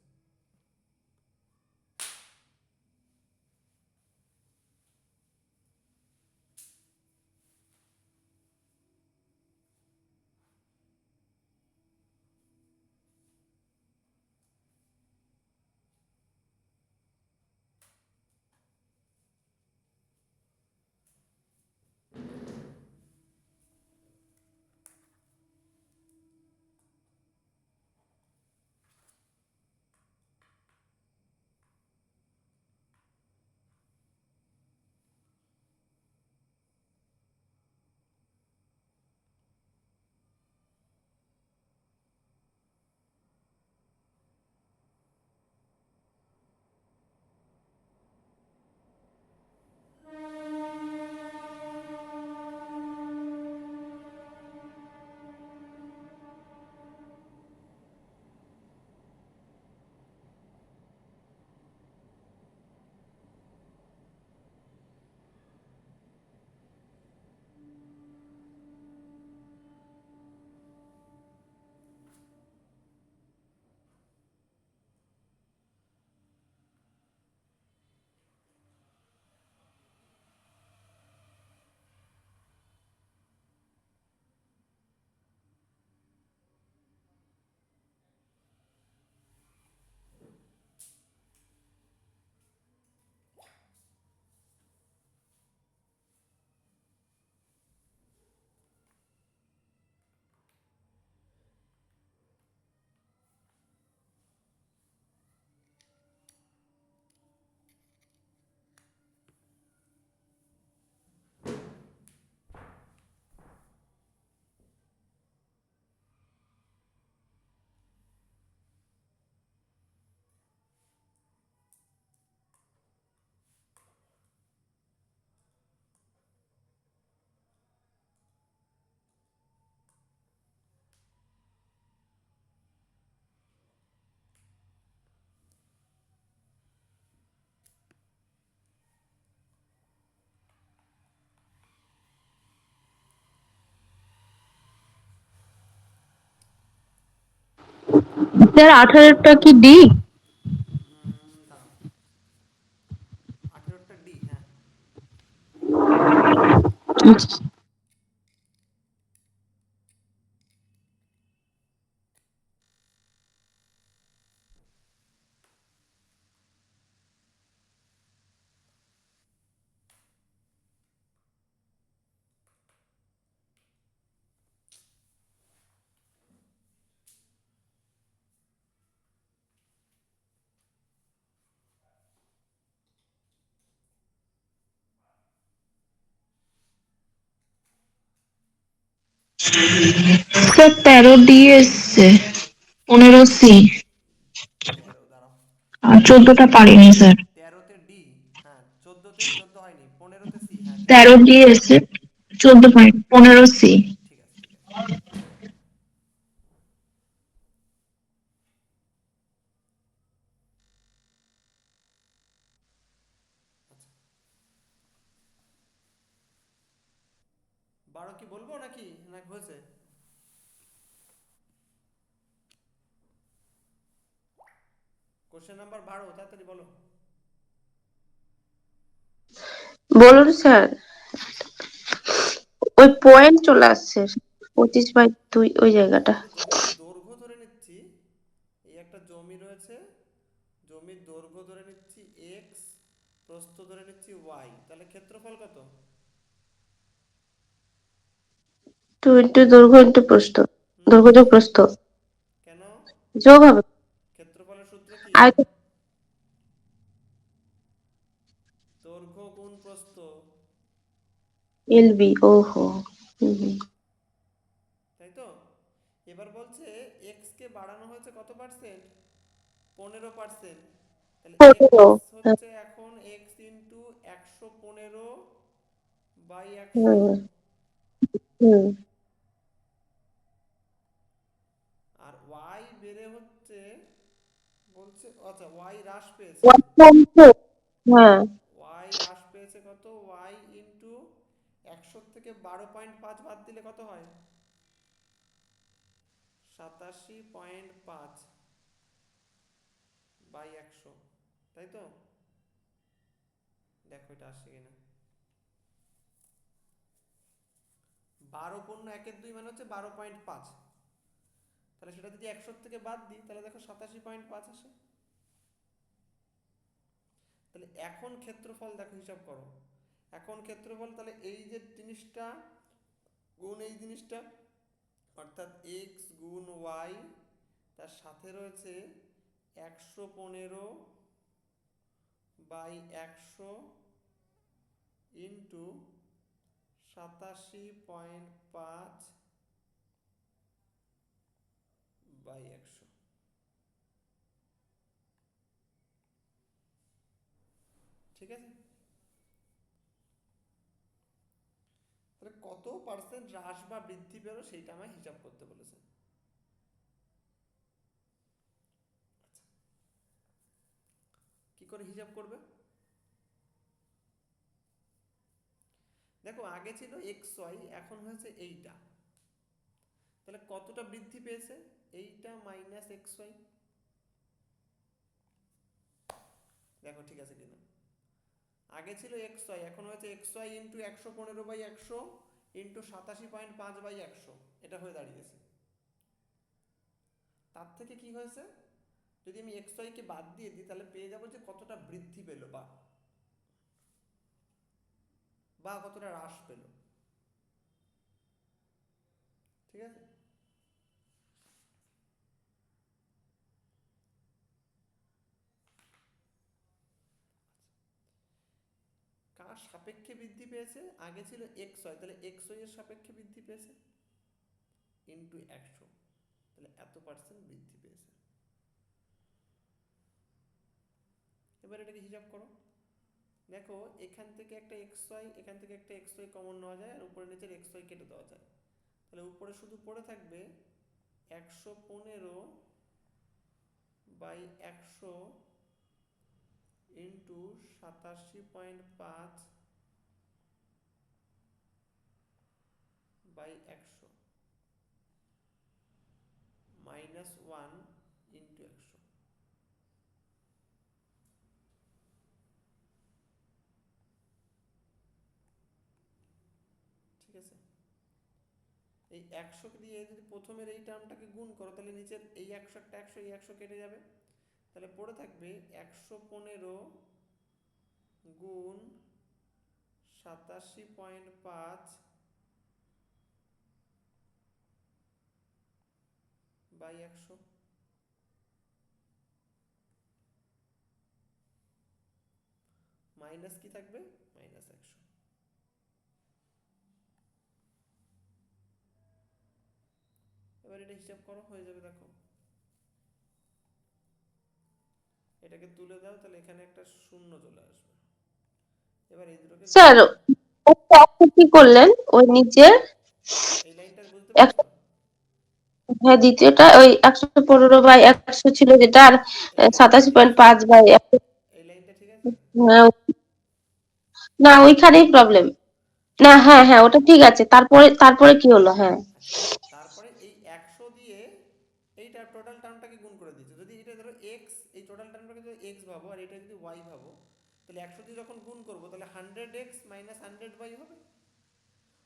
স্যার 18টা কি ডি? দাঁড়াও, 18টা ডি, হ্যাঁ। স্যার 13 ডি এসছে, 15 সি, 13, দাঁড়াও, আর 14টা পারিনি স্যার। 13তে ডি, হ্যাঁ, 14 হয়নি, 15তে সি, হ্যাঁ ঠিক আছে, 13 ডি এসছে, 14 পারিনি, 15 সি। ঠিক আছে, ঠিক আছে। আচ্ছা, 12 কি বলবো নাকি, নাকি হয়েছে? কোশ্চেন নাম্বার 12 তাড়াতাড়ি বলো। বলুন স্যার, ওই পয়েন্ট চলে আসছে 25/2 ওই জায়গাটা। তাহলে জমির দৈর্ঘ্য ধরে নিচ্ছি, এই একটা জমি রয়েছে, জমির দৈর্ঘ্য ধরে নিচ্ছি এক্স, প্রস্থ ধরে নিচ্ছি ওয়াই, তাহলে ক্ষেত্রফল কত? 2 ইন্টু দৈর্ঘ্য ইন্টু প্রস্থ, দৈর্ঘ্য যোগ প্রস্থ কেন? যোগ হবে। ক্ষেত্রফলের সূত্র কি? আয়তন দৈর্ঘ্য গুণ প্রস্থ, এলবি, ওহো। হুম। তাই তো? এবার বলছে এক্স কে বাড়ানো হয়েছে কত পার্সেন্ট? 15%। তাহলে 15, এক্স হ্যাঁ, হচ্ছে এখন এক্স ইন্টু 115/100, হুম, হুম। আর ওয়াই বেড়ে হচ্ছে, বলছে আচ্ছা ওয়াই হ্রাস পেয়েছে, ওয়াট কমছে, হ্যাঁ। ওয়াই কত হয়? 87.5 বাই 100, তাই তো? দেখো এটা আসছে কিনা। 12 × 1 = 2 মানে হচ্ছে 12.5। তাহলে সেটা যদি 100 থেকে বাদ দিই তাহলে দেখো 87.5 আসে। তাহলে এখন ক্ষেত্রফল দেখো, হিসাব করো। এখন ক্ষেত্রফল তাহলে এই যে জিনিসটা গুণ এই জিনিসটা, অর্থাৎ x গুণ y, তার সাথে রয়েছে 115/100 ইন্টু 87.5/100। ঠিক আছে? তাহলে কত পার্সেন্ট হ্রাস বা বৃদ্ধি পেল সেইটা আমায় হিসাব করতে বলেছে। কি করে হিসাব করবে? দেখো আগে ছিল xy, এখন হয়েছে এইটা, তাহলে কতটা বৃদ্ধি পেয়েছে? এইটা মাইনাস xy। দেখো ঠিক আছে কিনা। আগে ছিল xy, এখন হয়েছে xy ইন্টু 115/100 ইন্টু 87.5/100, এটা হয়ে দাঁড়িয়েছে। তার থেকে কি হয়েছে, যদি আমি xy কে বাদ দিয়ে দিই তাহলে পেয়ে যাবো যে কতটা বৃদ্ধি পেল বা কতটা হ্রাস পেল। ঠিক আছে? কার সাপেক্ষে বৃদ্ধি পেয়েছে? আগে ছিল xy, তাহলে xy এর সাপেক্ষে বৃদ্ধি পেয়েছে ইন্টু 100, তাহলে এত পার্সেন্ট বৃদ্ধি পেয়েছে। এবার এটাকে হিসাব করো। দেখো এখান থেকে একটা xy, এখান থেকে একটা xy কমন নেওয়া যায়, আর উপরে নিচের xy কেটে দেওয়া যায়। তাহলে উপরে শুধু পড়ে থাকবে 115/100 ইন্টু 87.5/100 মাইনাস 1 ইন্টু 100। ঠিক আছে? এই 100 দিয়ে যদি প্রথমের এই টার্মটাকে গুণ করো তাহলে নিচের এই 100 একটা 100, এই 100 কেটে যাবে, তাহলে পড়ে থাকবে 115 গুণ 87.5/100 মাইনাস কি থাকবে? মাইনাস 100। এবার এটা হিসাব করো, হয়ে যাবে। দেখো এটাকে তুলে দাও, তাহলে এখানে একটা শূন্য চলে আসবে। এবার এই দুটোকে স্যার কি করলেন ওই নিচে? এই লাইনটা বুঝতে পেরেছো? হ্যাঁ, দ্বিতীয়টা ওই 115/100 ছিল যেটা, আর এই লাইনটা ঠিক আছে? 87.5/100। এই লাইনটা ঠিক আছে? না, ওইখানেই প্রবলেম। না, হ্যাঁ হ্যাঁ, ওটা ঠিক আছে। তারপরে তারপরে কি হলো? হ্যাঁ, আচ্ছা, তারপরে এই 100 দিয়ে এইটা টোটাল টার্মটাকে গুণ করে দিচ্ছি। যদি এটা ধরো x, এই টোটাল টার্মটাকে যদি x ভাবো আর এটা যদি y ভাবো, তাহলে 100 দিয়ে যখন গুণ করবো তাহলে 100x মাইনাস 100y হবে।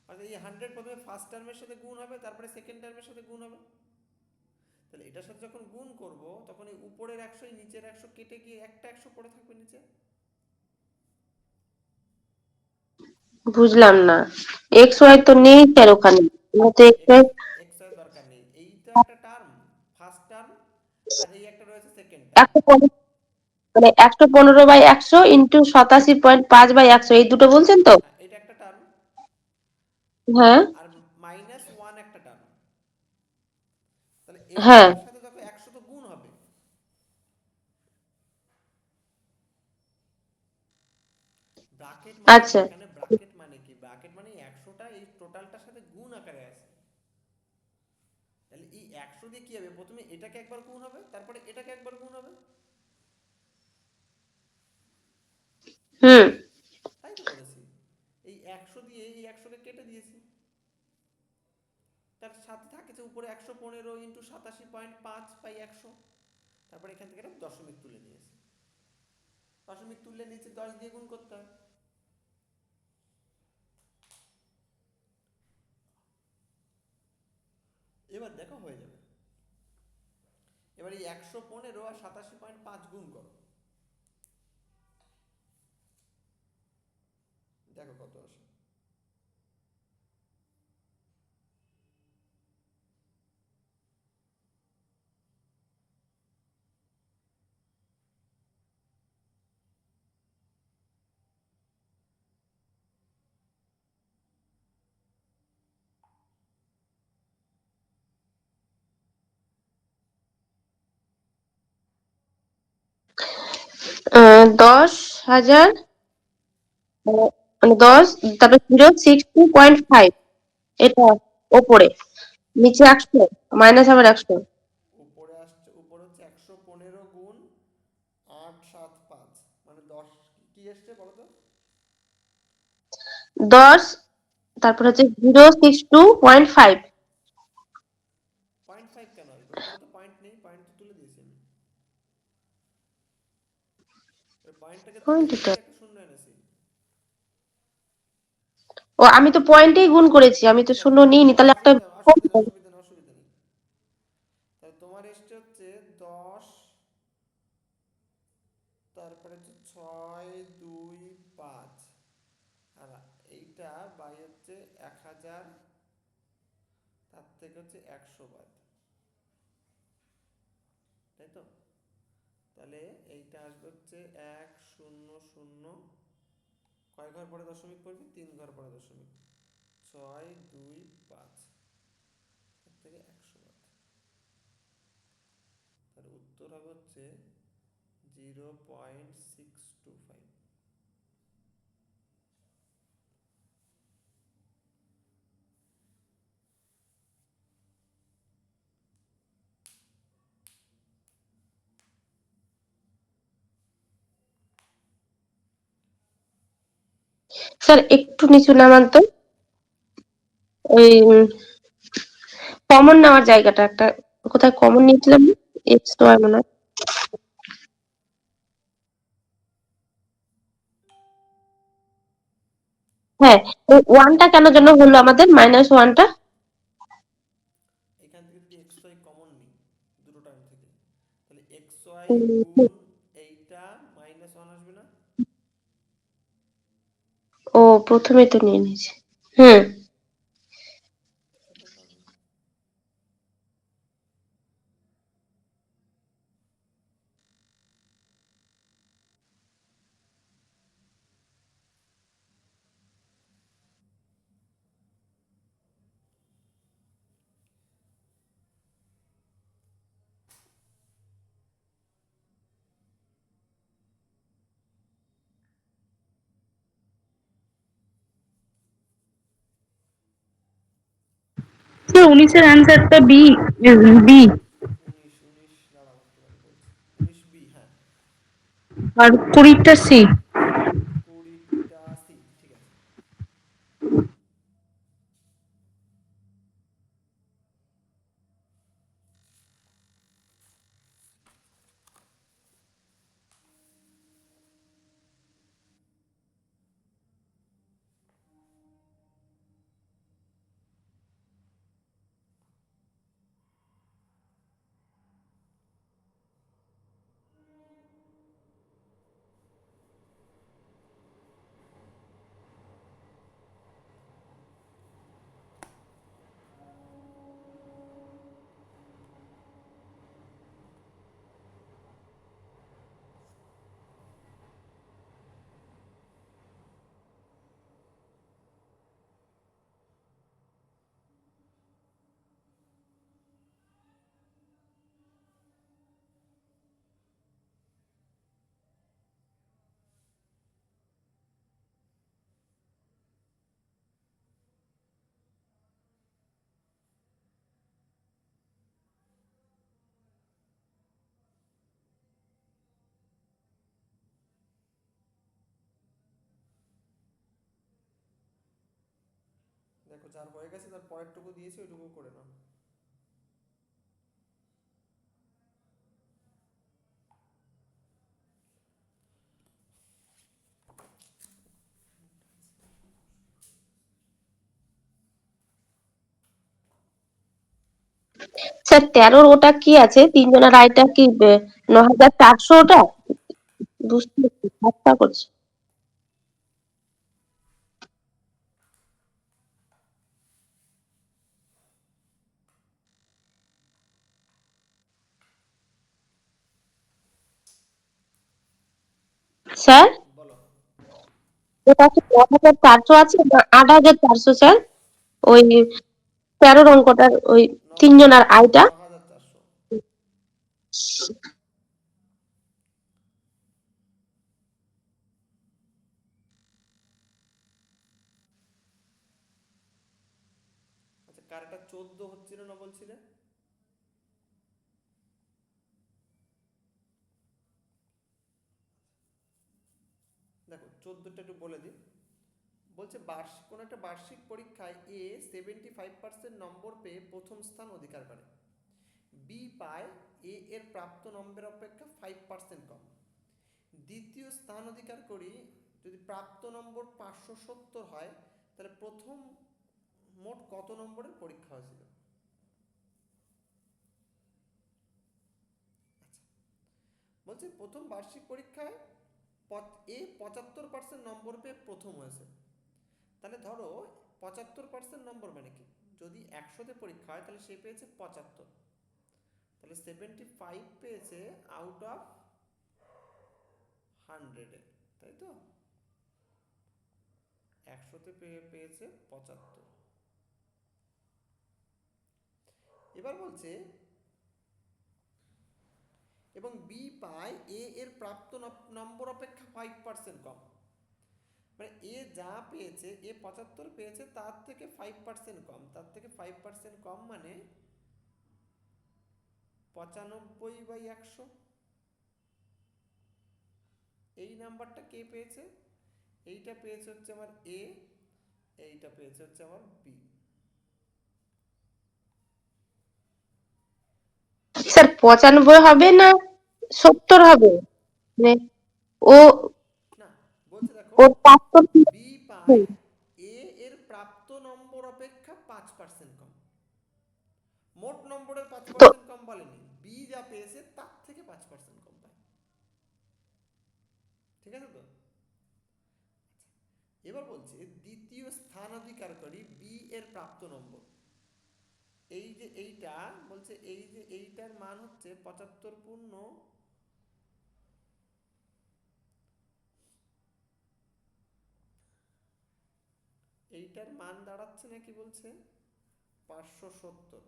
অর্থাৎ এই 100 প্রথমে ফার্স্ট টার্মের সাথে গুণ হবে, তারপরে সেকেন্ড টার্মের সাথে গুণ হবে। তাহলে এটার সাথে যখন গুণ করব তখন এই উপরের 100 নিচের 100 কেটে গিয়ে একটা 100 পড়ে থাকবে নিচে। বুঝলাম না। এক্স ওয়াই তো নেই স্যার ওখানে। x x এর দরকার নেই, এই তো একটা টার্ম, ফার্স্ট টার্ম, আর এই একটা রয়েছে সেকেন্ড টার্ম। 115/100 ইন্টু 87.5/100, এই দুটো বলছেন তো? হ্যাঁ, এটা একটা টার্ম, হ্যাঁ আর মাইনাস 1 একটা টার্ম। তাহলে হ্যাঁ। এইটার সাথে দেখো 100 তো গুণ হবে। ব্র্যাকেট মানে কি? আচ্ছা, এখানে ব্র্যাকেট মানে কি? ব্র্যাকেট মানে 100টা এই টোটালটার সাথে গুণ আকারে আছে। তাহলে এই 100 দিয়ে কি হবে? প্রথমে এটাকে একবার গুণ হবে, তারপরে এটাকে একবার গুণ হবে। হুম। তাই তো করেছি। এই 100 দিয়ে এই 100কে কেটে দিয়েছি। তার সাথে থাকেছে উপরে 115 × 87.5/100, তারপরে এখান থেকে একটা দশমিক তুলে নিয়েছে, দশমিক তুললে নিচে 10 দিয়ে গুণ করতে হয়। এবার দেখো হয়ে যাবে। এবার এই 115 আর 87.5 গুণ করো, দেখো কত আসে। আহ, 10,000 মানে 10, তারপরে 062.5, এটা ওপরে, নিচে 100, মাইনাস আবার 100। উপরে আসছে, উপরে হচ্ছে 115 গুণ 875, মানে 10 কি এসছে বলো তো? 10, তারপর হচ্ছে 062.5। 0.5 কেন আসবে? উপরে তো পয়েন্ট নেই, পয়েন্ট তো তুলে দিয়েছি আমি। পয়েন্টটাকে তুলে দিয়েছি, একটা শূন্য এনেছি। ও, আমি তো পয়েন্টেই গুণ করেছি, আমি তো ঠিক আছে, শূন্য নিইনি, তাহলে একটা অসুবিধা নেই। তাহলে তোমার এসছে হচ্ছে 10, তারপরে হচ্ছে 6, 2, 5, আর এইটা বাই হচ্ছে 1000, তার থেকে হচ্ছে 100 বাদ, তাই তো? তাহলে এইটা আসবে হচ্ছে 100, কয় ঘর পরে দশমিক পড়বে? 3 ঘর পরে দশমিক, 6, 2, 5, তার থেকে 100 বাদ, তার উত্তর হবে হচ্ছে 0.625। স্যার একটু নিচু নামান তো, ওই কমন নেওয়ার জায়গাটা একটা, কোথায় কমন নিয়েছিলাম, এক্স ওয়াই মনে হয়। হ্যাঁ, ওয়ানটা কেন জন্য হলো আমাদের -1টা? এখান থেকে যদি এক্স ওয়াই কমন নিই দুটো টার্ম থেকে, তাহলে এক্স ওয়াই গুণ এইটা -1 আসবে না? ও, প্রথমে তো নিয়ে নিয়েছি। হুম। সেটার কারণে স্যার 19-এর অ্যান্সারটা বি, বি। 19 দাঁড়াও একেবারে বলছি, 19 বি, হ্যাঁ। আর 20টা সি। 20টা সি, ঠিক আছে। দেখো যার হয়ে গেছে তার পরেরটুকু দিয়েছি ওইটুকু করে নাও। স্যার 13 ওটা কি আছে, তিনজনের আয়টা কি 9,400 ওটা বুঝতে চেষ্টা করছি। স্যার বলো। ওটা কি 9,400 আছে না 8,400 স্যার? ওই 13 অঙ্কটার ওই তিনজনের আয়টা। 9,400। আচ্ছা কারটা 14 হচ্ছিল না বলছিলে? দেখো 14টা একটু বলে দিই। বলছে বার্ষিক কোন একটা বার্ষিক পরীক্ষায় এ 75% নম্বর পেয়ে প্রথম স্থান অধিকার করে, বি পায় এ এর প্রাপ্ত নম্বরের অপেক্ষা 5% কম, দ্বিতীয় স্থান অধিকার করি যদি প্রাপ্ত নম্বর 570 হয়, তাহলে প্রথম মোট কত নম্বরের পরীক্ষা হয়েছিল? বলছে প্রথম বার্ষিক পরীক্ষায় এ 75% নম্বর পেয়ে প্রথম হয়েছে। তাহলে ধরো 75% নম্বর মানে কি, যদি 100তে পরীক্ষা হয় তাহলে সে পেয়েছে 75, তাহলে 75 পেয়েছে আউট অফ 100-এ, তাই তো? 100তে পেয়েছে 75। এবার বলছে এবং বি পায় এ এর প্রাপ্ত নম্বর অপেক্ষা 5% কম, মানে এ যা পেয়েছে, এ 75 পেয়েছে তার থেকে 5% কম, তার থেকে 5% কম মানে 95/100। এই নাম্বারটা কে পেয়েছে? এইটা পেয়েছে হচ্ছে আমার এ, এইটা পেয়েছে হচ্ছে আমার বি। স্যার 95 হবে না 70 হবে? মানে ও না, বলছে দেখো ওর প্রাপ্ত বি পায় এ এর প্রাপ্ত নম্বর অপেক্ষা 5% কম, মোট নম্বরের তো 5% কম বলেনি, বি যা পেয়েছে তার থেকে 5% কম পায়। ঠিক আছে তো? এবার বলছে দ্বিতীয় স্থান অধিকার করি বি এর প্রাপ্ত নম্বর, এই যে এইটা বলছে, এই যে এইটার মান হচ্ছে 75 পূর্ণ এইটার মান দাঁড়াচ্ছে নাকি বলছে 570।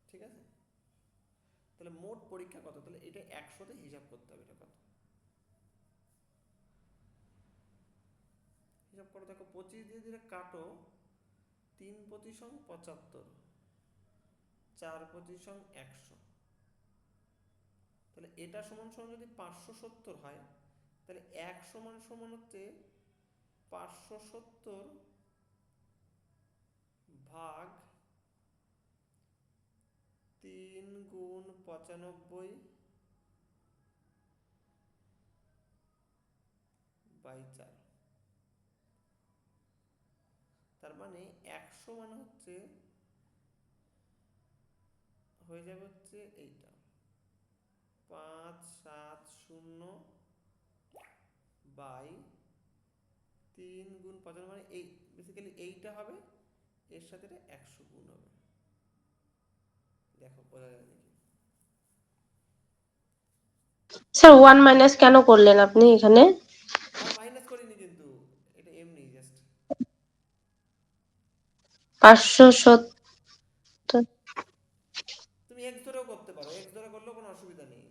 ঠিক আছে, তাহলে মোট পরীক্ষা কত? তাহলে এটা 100তে হিসাব করতে হবে, এটা কত হিসাব করো। দেখো 25 দিয়ে দিলে কাটো, 3 25 75, 4 25 100, তাহলে এটা সমান সমান যদি 570 হয়, তাহলে 1 সমান সমান হচ্ছে 570 ভাগ 3 গুণ 95/4, তার মানে 100 মানে হচ্ছে হয়ে যাবে হচ্ছে এইটা 570/3 গুণ 55, মানে এই বেসিক্যালি এইটা হবে, এর সাথে এটা 100 গুণ হবে। দেখো বোঝা যায় নাকি? স্যার 1 মাইনাস কেন করলেন আপনি এখানে? মাইনাস করিনি কিন্তু, এটা এমনি জাস্ট 570। তুমি এক্স ধরেও করতে পারো, এক্স ধরে করলেও কোনো অসুবিধা নেই।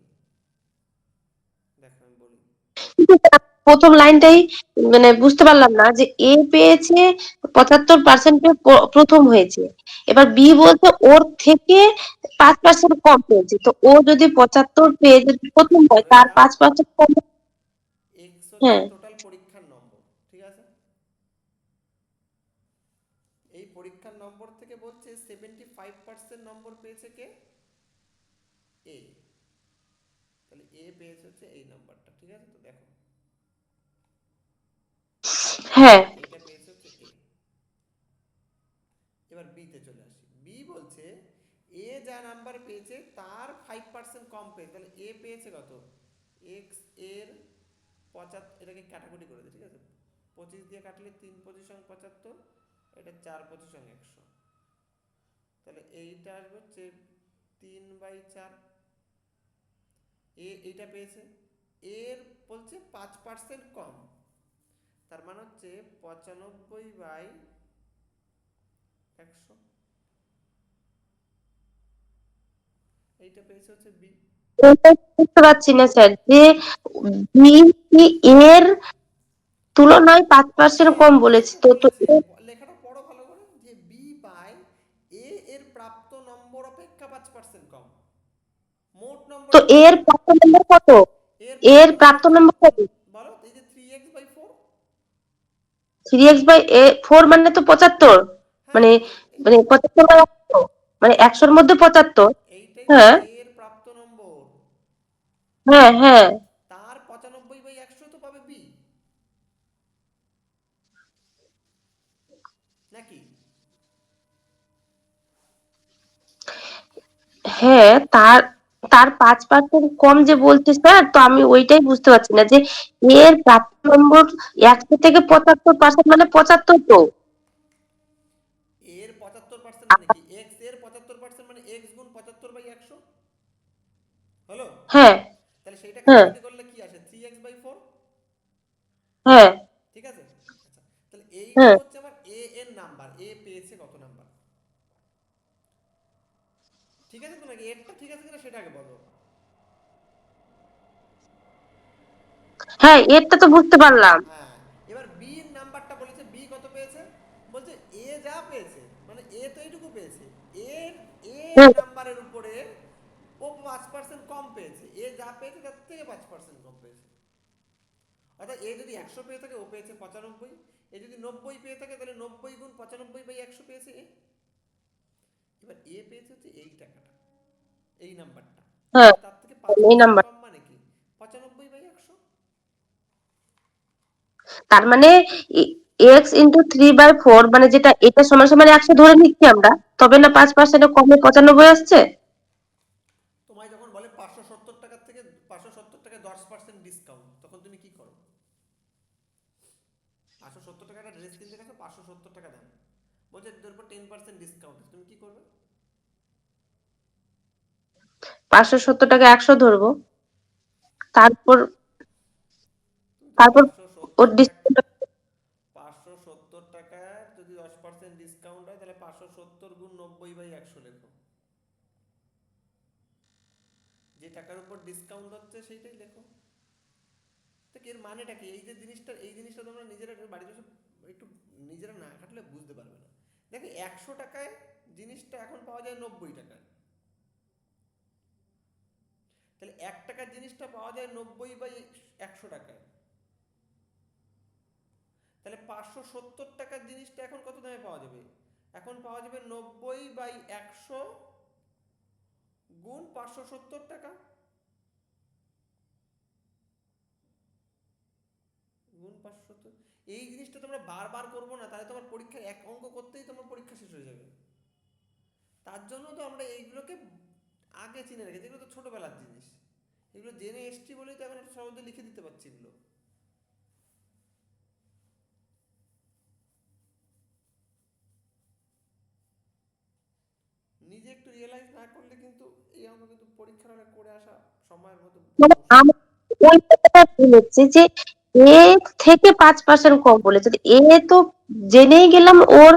দেখো আমি বলি, প্রথম লাইনটাই মানে বুঝতে পারলাম না, যে এ পেয়েছে 75% প্রথম হয়েছে, এবার বি বলতে ওর থেকে 5% কম পেয়েছে, তো ও যদি 75 পেয়ে যদি প্রথম হয়, ধরে তার নাও 5% কম। এক্স হচ্ছে হ্যাঁ টোটাল পরীক্ষার নম্বর, ঠিক আছে? এই পরীক্ষার নম্বর থেকে বলছে 75% নম্বর পেয়েছে কে? এ। তাহলে এ পেয়েছে হচ্ছে এই নাম্বারটা, ঠিক আছে? তো দেখো হ্যাঁ এইটা পেয়েছে হচ্ছে এ। এবার বি তে চলে আসি। বি বলছে এ যা নাম্বার পেয়েছে তার 5% কম পেয়েছে, তাহলে এ পেয়েছে কত? এক্স এর 75, এটাকে কাটাকুটি করে দিই, ঠিক আছে? 25 দিয়ে কাটলে 3 25 75, এটা 4 25 100, তাহলে এইটা আসবে হচ্ছে 3/4। এইটা পেয়েছে, এর বলছে 5% কম, তার মানে হচ্ছে 95/100। এইটা পেয়েছে হচ্ছে বি। ওটাই বুঝতে পারছি না স্যার, যে বি কি এর তুলনায় 5% হ্যাঁ কম ওটাই বলেছে, তো তো তো বলেছে, লেখাটা পড়ো ভালো করে, যে বি বাই এ এর প্রাপ্ত নম্বর অপেক্ষা 5% কম। মোট নম্বর তো কত এর হবে? প্রাপ্ত নম্বর কত? এর প্রাপ্ত এর নম্বর প্রাপ্ত নম্বর কত? বলো, এই যে 3x/4। 3x/4 মানে তো 75, হ্যাঁ মানে তো মানে 75/100, মানে 100-র মধ্যে 75। এইটাই তো হ্যাঁ এর প্রাপ্ত নম্বর, হ্যাঁ হ্যাঁ তার 95/100 তো পাবে বি, নাকি? হ্যাঁ, তার তার 5% কম যে বলছে স্যার, তো আমি ওইটাই বুঝতে পারছি না, যে এর প্রাপ্ত নম্বর 100 থেকে 75% মানে 75 তো। এর 75% মানে কি? এক্স এর 75% মানে এক্স গুণ 75/100 হলো। হ্যাঁ তাহলে সেইটা হ্যাঁ কাটাকুটি করলে কি আসে? 3x/4, হ্যাঁ ঠিক আছে? আচ্ছা, তাহলে এইগুলো হ্যাঁ হচ্ছে আমার এ এর নাম্বার, এ পেয়েছে কত নাম্বার, ঠিক আছে তো? নাকি এরটা ঠিক আছে কিনা সেটা আগে বলো। হ্যাঁ, এরটা তো বুঝতে পারলাম। হ্যাঁ, এবার বি এর নাম্বারটা বলেছে, বি কত পেয়েছে? বলছে এ যা পেয়েছে, মানে এ তো এইটুকু পেয়েছে, এর এর হ্যাঁ নাম্বারের উপরে ও 5% কম পেয়েছে, এ যা পেয়েছে তার থেকে 5% কম পেয়েছে। অর্থাৎ এ যদি 100 পেয়ে থাকে, ও পেয়েছে 95। এ যদি 90 পেয়ে থাকে, তাহলে 90 গুণ 95/100 পেয়েছে এ। এবার এ পেয়েছে হচ্ছে এই টাকাটা, এই নাম্বারটা, হ্যাঁ, কিন্তু তার থেকে পাঁচ এই পার্সেন্ট নাম্বার, কম মানে কি? 95/100। তার মানে x × 3/4, মানে যেটা এটা সমান সমান 100 ধরে নিচ্ছি আমরা, তবে না 5% কমে 95 আসছে। তোমায় যখন বলে 570 টাকার থেকে, 570 টাকায় 10% ডিসকাউন্ট, তখন তুমি কি করো? 570 টাকা ড্রেস কিনতে গেছো, 570 টাকা দাম, বলছে এর উপর 10% ডিসকাউন্ট, তুমি কি করবে? 570 টাকা 100 ধরবো, তারপর তুমি তো তারপর পাঁচশো ওর সত্তর টাকা ডিসকাউন্ট। 570 টাকায় যদি 10% ডিসকাউন্ট হয়, তাহলে 570 গুণ 90/100 লেখো, যে টাকার উপর ডিসকাউন্ট হচ্ছে সেইটাই লেখো। তো এর মানেটা কি? এই জিনিসটা তোমরা নিজেরা একটু বাড়িতে বসে একটু নিজেরা না খাটলে বুঝতে পারবে না। দেখো 100 টাকায় জিনিসটা এখন পাওয়া যায় 90 টাকায়, তাহলে 1 টাকার জিনিসটা পাওয়া যায় 90/100 টাকায়, তাহলে 570 টাকার জিনিসটা এখন কত দামে পাওয়া যাবে? এখন পাওয়া যাবে 90/100 গুণ 570 টাকা, গুণ 570। এই জিনিসটা তোমরা বারবার করবো না, তাহলে তোমার পরীক্ষায় এক অঙ্ক করতেই তোমার পরীক্ষা শেষ হয়ে যাবে। তার জন্য তো আমরা এইগুলোকে আগে চিনে রেখেছি, এগুলো তো ছোটবেলার জিনিস, এগুলো জেনে এসছি বলেই তো এখন সহজে লিখে দিতে পারছি এগুলো। নিজে একটু রিয়েলাইজ না করলে কিন্তু এই অঙ্ক কিন্তু পরীক্ষার হলে করে আসা সময়ের মতো বড় মানে মুশকিল। আমার ওই কথাটা ভুল হচ্ছে, যে এ থেকে 5% কম বলেছে, তো এ তো জেনেই গেলাম ওর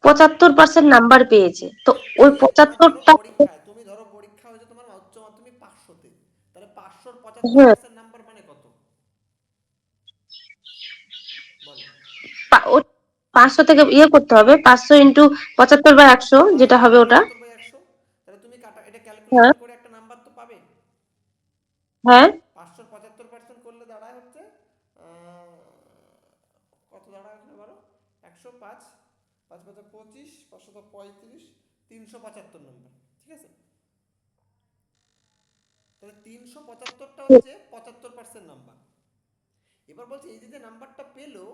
75% নাম্বার পেয়েছে, তো ওই আরে তোমার ধরো 75টা। পরীক্ষায়, তুমি ধরো পরীক্ষা হয়েছে তোমার উচ্চ মাধ্যমিক 500-তে, তাহলে 500-র হ্যাঁ 75% নাম্বার মানে কত? ও 500 থেকে ইয়ে করতে হবে, 500 ইন্টু 75/100 যেটা হবে ওটা। 75/100, তাহলে তুমি এটা হ্যাঁ ক্যালকুলেশন করে একটা নাম্বার তো পাবে। হ্যাঁ 500 75% করলে দাঁড়ায় হচ্ছে কত দাঁড়ায় ওখানে বলো, 105, 5 5 25, 535, 375 নম্বর, ঠিক আছে। তাহলে 375টা হচ্ছে 75% নাম্বার। এবার বলছে এই যে নাম্বারটা পেলো,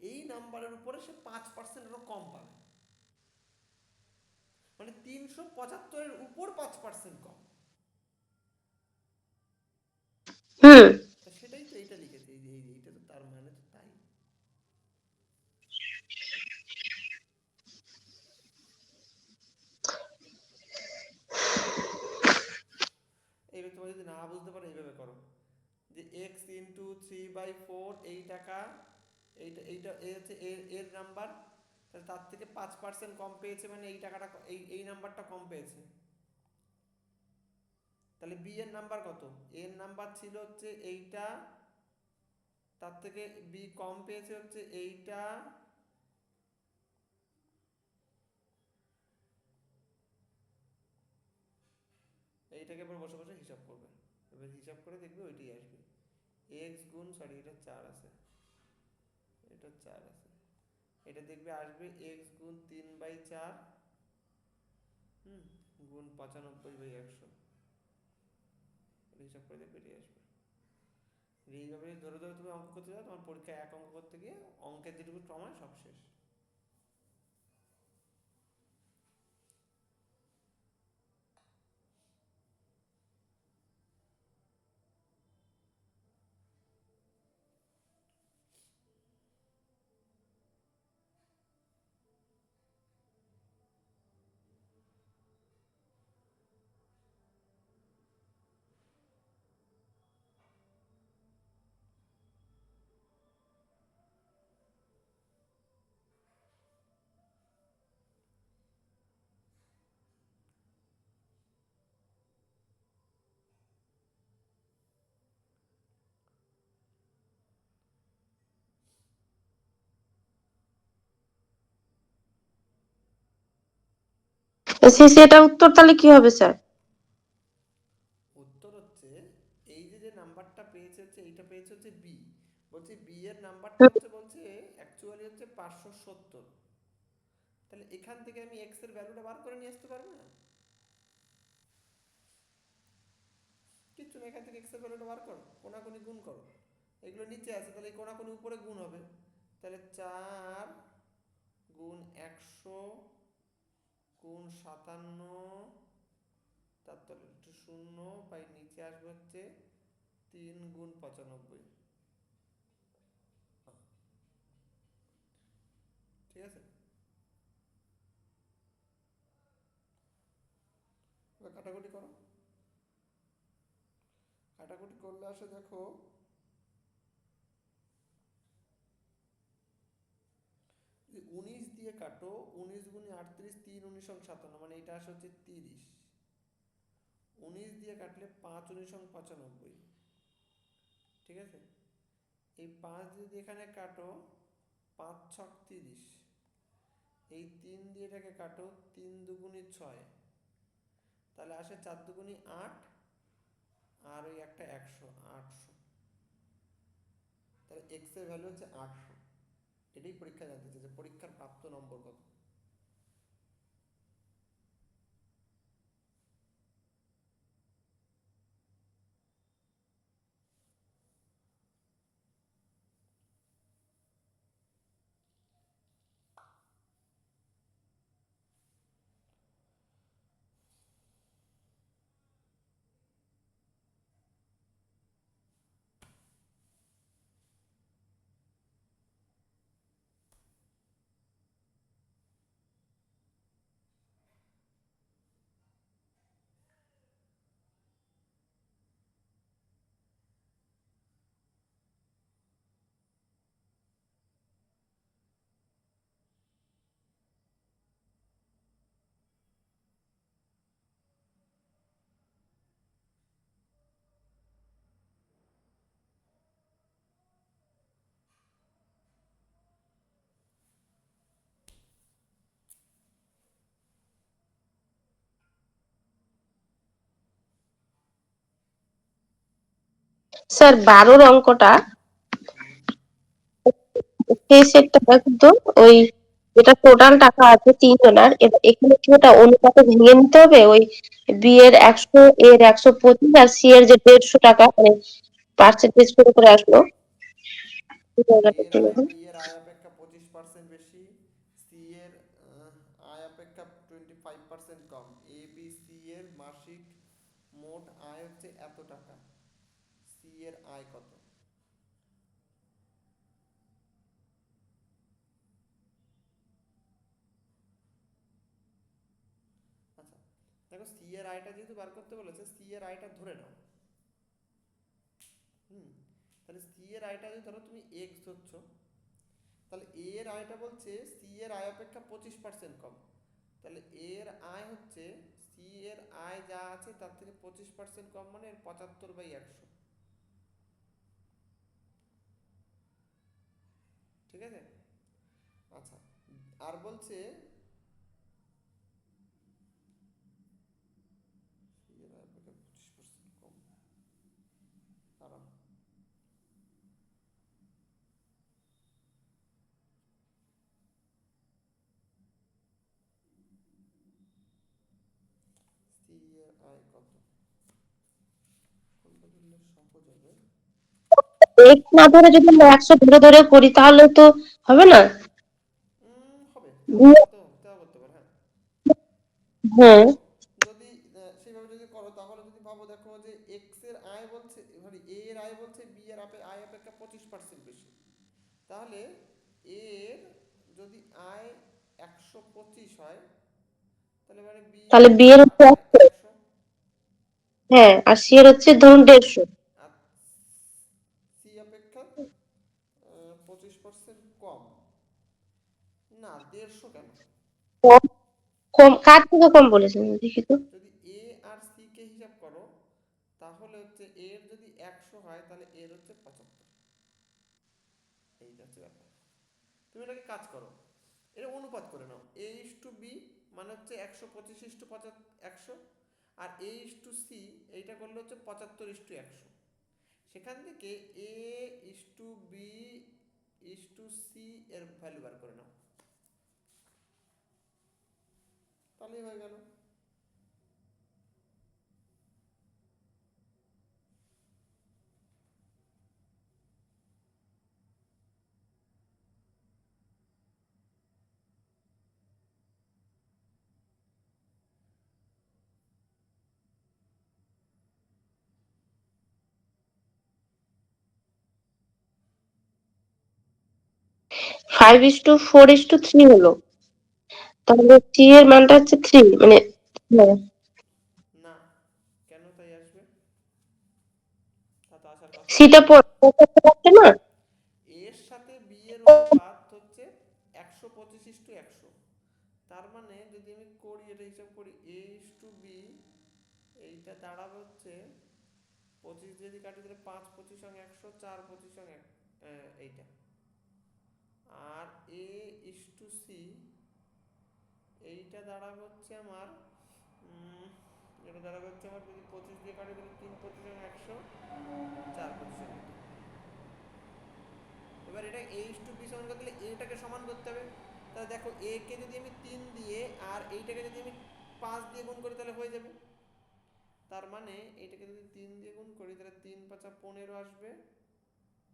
এই নাম্বারের উপরে সে 5%-এরও কম পাবে, মানে 375-এর উপর 5% কম। হুম তা সেটাই তো এইটা লিখেছে, এইটা তো তার মানে তো তাই। এইভাবে তোমরা যদি না বুঝতে পারো এইভাবে করো, যে এক্স ইন্টু 3/4 এই টাকা, এইটা এইটা এই হচ্ছে এর নাম্বার, তাহলে তার থেকে 5% কম পেয়েছে, মানে এই টাকাটা এই নাম্বারটা কম পেয়েছে। তাহলে বি এর নাম্বার কত, এর নাম্বার ছিল হচ্ছে এইটা, তার থেকে বি কম পেয়েছে হচ্ছে এইটা, এইটাকে এবার বসে বসে হিসাব করবে। এবার হিসাব করে দেখবে ওইটাই আসবে, এক্স গুণ, সরি এটা 4 আছে, এটা 4 আছে, এটা দেখবে আসবে এক্স গুণ 3/4 গুণ 95/100, হিসাব করে দেখবে এটাই আসবে। এইভাবে ধরে ধরে তুমি অঙ্ক করতে যাও, তোমার পরীক্ষায় এক অঙ্ক করতে গিয়ে অঙ্কের যেটুকু সময় সব শেষ। এটা উত্তর তাহলে কি হবে স্যার? উত্তর হচ্ছে এই যে নাম্বারটা পেয়েছে হচ্ছে এইটা পেয়েছে হচ্ছে বি, বলছে বি এর নাম্বারটা হচ্ছে, বলছে অ্যাকচুয়ালি হচ্ছে 570। তাহলে এখান থেকে আমি এক্স এর ভ্যালুটা বার করে নিয়ে আসতে পারবো না, কিচ্ছু না, এখান থেকে এক্স এর ভ্যালুটা বার করো, কোনাকুনি গুণ করো, এগুলো নিচে আছে, তাহলে এই কোনাকুনি উপরে গুণ হবে, তাহলে 4 গুণ 100 গুণ 57, তারপরে একটু শূন্য বাই নিচে আসবে হচ্ছে 3 গুণ 95, ঠিক আছে। এবার কাটাকুটি করো, কাটাকুটি করলে আসে দেখো 19 দিয়ে কাটো, 19 গুণে 38, 3 19 57, মানে এটা আসে হচ্ছে 30। 19 দিয়ে কাটলে 5 19 95, ঠিক আছে। এই 5 যদি এখানে কাটো, 5 ছক 30, এই 3 দিয়ে এটাকে কাটো, 3 দুগুণে 6, তাহলে আসে 4 দুগুণে 8, আর ওই একটা 100, 800, তাহলে এক্স এর ভ্যালু হচ্ছে 800। এটাই পরীক্ষা জানতে চাইছে, পরীক্ষার প্রাপ্ত নম্বর কত। স্যার 12 অঙ্কটা সেই সেটটা কিন্তু ওই যেটা টোটাল টাকা আছে তিনজনের, এখানে কি ওটা অনুপাতে ভেঙে নিতে হবে? ওই বি এর 100, এর 125 আর সি এর যে 150 টাকা মানে পার্সেন্টেজ করে করে আসলো এই জায়গাটা এর একটু আয় দেখুন। বি এর আয় অপেক্ষা 25% বেশি, সি এর আয় অপেক্ষা 25% কম। এ বি সি এর মাসিক মোট আয় হচ্ছে এত টাকা, সি এর আয় কত? আচ্ছা, দেখো সি এর আয়টা যেহেতু বার করতে বলেছে, সি এর আয়টা ধরে নাও। হুম, তাহলে সি এর আয়টা যদি ধরো তুমি এক্স ধরছো, তাহলে এ এর আয়টা বলছে সি এর আয় অপেক্ষা 25% কম। তাহলে এর আয় হচ্ছে সি এর আয় যা আছে তার থেকে 25% কম, মানে এর 75/100। ঠিক আছে? আচ্ছা, আর বলছে সি এর আয় অপেক্ষা 25% কম, দাঁড়াও, সি এর আয় কত, কোনটা দিলে সহজ হবে? এক্স না ধরে যদি আমরা 100 ধরে ধরে করি তাহলে তো হবে না। হবে, দিয়ে- তাও করতে পারে, হ্যাঁ। হ্যাঁ, দেখো, যদি সেইভাবে যদি করো তাহলে যদি ভাবো, দেখো যে এক্স এর আয় বলছে, সরি এ এর আয় বলছে বি এর আয় অপেক্ষা 25% বেশি, তাহলে এ এর যদি আয় 125 হয়, তাহলে মানে বি তাহলে এর বি এর হচ্ছে আয় 100, 100, হ্যাঁ, আর সি এর হচ্ছে ধরুন 150। আর সি অপেক্ষা 25% কম। না, 150 কেন? কম, কম কার থেকে কম বলেছেন দেখি তো। যদি এ আর সি কে হিসাব করো, তাহলে হচ্ছে এর যদি 100 হয় তাহলে এর হচ্ছে 75। এইটা হচ্ছে ব্যাপার। তুমি এটাকে কাজ করো, এটা অনুপাত করে নাও। এ ইস টু বি মানে হচ্ছে 125 ইস টু 100, আর এ ইস টু সি এইটা করলে হচ্ছে 75 ইস টু 100। সেখান থেকে A is to B is to C এর ভ্যালু বার করে নাও, তাহলেই হয়ে গেল। 5:4:3 হলো, তাহলে সি এর মানটা হচ্ছে 3 মানে হ্যাঁ, না, কেন তাই আসবে? তা তো আসার কথা না। সিটা করতে পারছে না। এর সাথে বি এর অনুপাত হচ্ছে 125 ইস টু 100। তার মানে যদি আমি করি, এটা হিসাব করি, এ ইস টু বি এইটা দাঁড়াবে হচ্ছে 25, যদি কাটি তাহলে 5 25 100, 4 25 এইটা। আর এ ইস টু সি এইটা দাঁড়াবে হচ্ছে আমার এটা দাঁড়াবে হচ্ছে আমার, যদি 25 দিয়ে কাটি তাহলে 3 25 100, 4 25। এবার এটা এ ইস টু বি সমান করতে গেলে এটাকে সমান করতে হবে। তাহলে দেখো এ কে যদি আমি 3 দিয়ে আর এইটাকে যদি আমি 5 দিয়ে গুণ করি তাহলে হয়ে যাবে। তার মানে এইটাকে যদি 3 দিয়ে গুণ করি তাহলে 3 5 15 আসবে,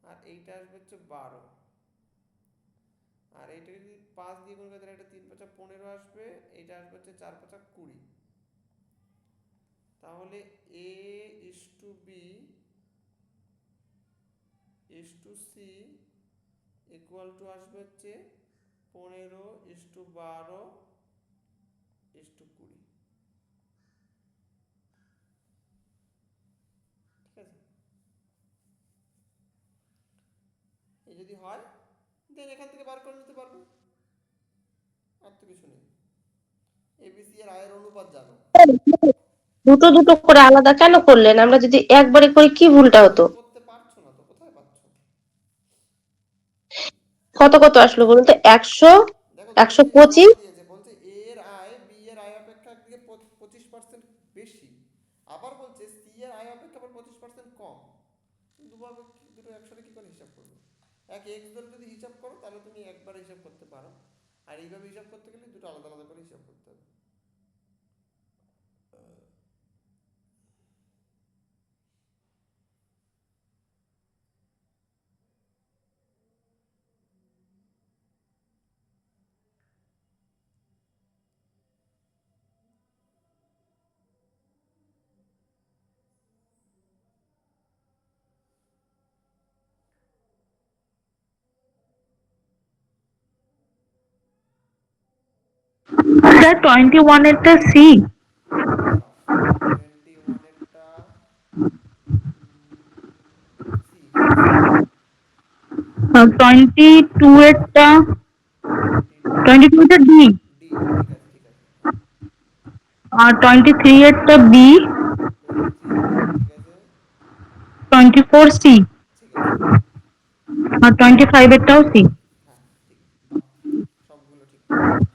আর এইটা আসবে হচ্ছে 12। আর এইটাকে যদি 5 দিয়ে গুণ করি তাহলে এটা 3 5 15 আসবে, এইটা আসবে হচ্ছে 4 5 20। তাহলে A is to B is to C equal to আসবে হচ্ছে 15 ইস টু 12 ইস টু 20। ঠিক আছে? এই যদি হয় দেন এখান থেকে বার করে নিতে পারবে, আর তো কিছু নেই। এবিসি এর আয়ের অনুপাত জানো। দুটো দুটো করে আলাদা কেন করলেন? আমরা যদি একবারে করি কি ভুলটা হতো? করতে পারছো না তো, কোথায় পাচ্ছো? কত কত আসলো বলুন তো? 100, দেখো তোমাকে যে আয় 125। দিয়েছে বলছে এ এর আয় বি এর আয় অপেক্ষা একদিকে 25% বেশি, আবার বলছে সি এর আয় অপেক্ষা আবার 25% কম। করে হিসাব করবে। এক এক্স ধরে যদি হিসাব করো তাহলে তুমি একবার হিসাব করতে পারো, আর এইভাবে হিসাব করতে গেলে দুটো আলাদা আলাদা করে হিসাব করতে হবে। স্যার 21 এরটা সি, 21 এরটা সি, হ্যাঁ সি। 22 এরটা, 22 এরটা ডি, ডি, ঠিক আছে ঠিক আছে। আর 23 এরটা বি, 23 বি, ঠিক আছে 24 সি, ঠিক আছে। আর 25 এরটাও সি। হ্যাঁ ঠিক, বাহ, সবগুলো ঠিক করে দিয়েছো।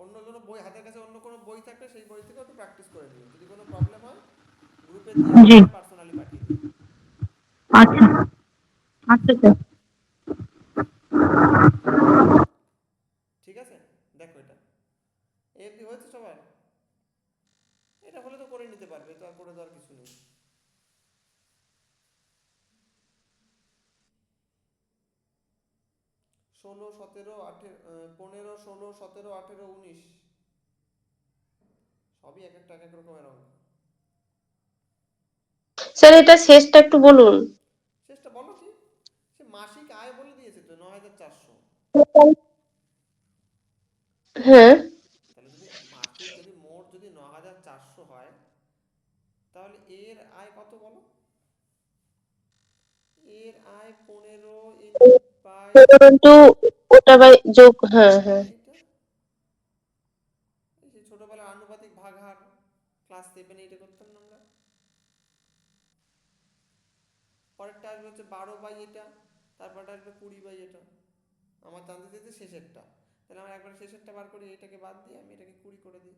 অন্য কোনো বই হাতের কাছে, অন্য কোনো বই থাকলে সেই বই থেকে একটু প্র্যাকটিস করে নিও, যদি কোনো প্রবলেম হয় গ্রুপে দিয়ে জি, আমাকে পার্সোনালি পাঠিয়ে দিও। আচ্ছা আচ্ছা স্যার। ঠিক আছে, দেখো এটা এই অবধি হয়েছে সবার? এটা হলে তো করে নিতে পারবে, তো আর করে দেওয়ার কিছু নেই। 16, 17, 15, 16, 17, 18, 19 সবই এক একটা এক এক রকমের অঙ্ক। স্যার এটা শেষটা একটু বলুন। শেষটা বলো কি? সে মাসিক আয় বলে দিয়েছে তো 9,400। হ্যাঁ, তাহলে যদি মাসিক, যদি মোট যদি 9,400 হয়, তাহলে এর আয় কত বলো? এর আয় 15 বাই কিন্তু ওটা বাই যোগ, হ্যাঁ হ্যাঁ। এইটা, এই যে ছোটবেলার আনুপাতিক ভাগ হার, ক্লাস 7 8 করতাম না আমরা। পরেরটা আসবে হচ্ছে 12 বাই এটা, তারপরটা আসবে 20 বাই এটা। আমার জানতে চাইছে শেষেরটা, তাহলে আমরা একবার শেষেরটা বার করি, এটাকে বাদ দিয়ে আমি এটাকে 20 করে দিই,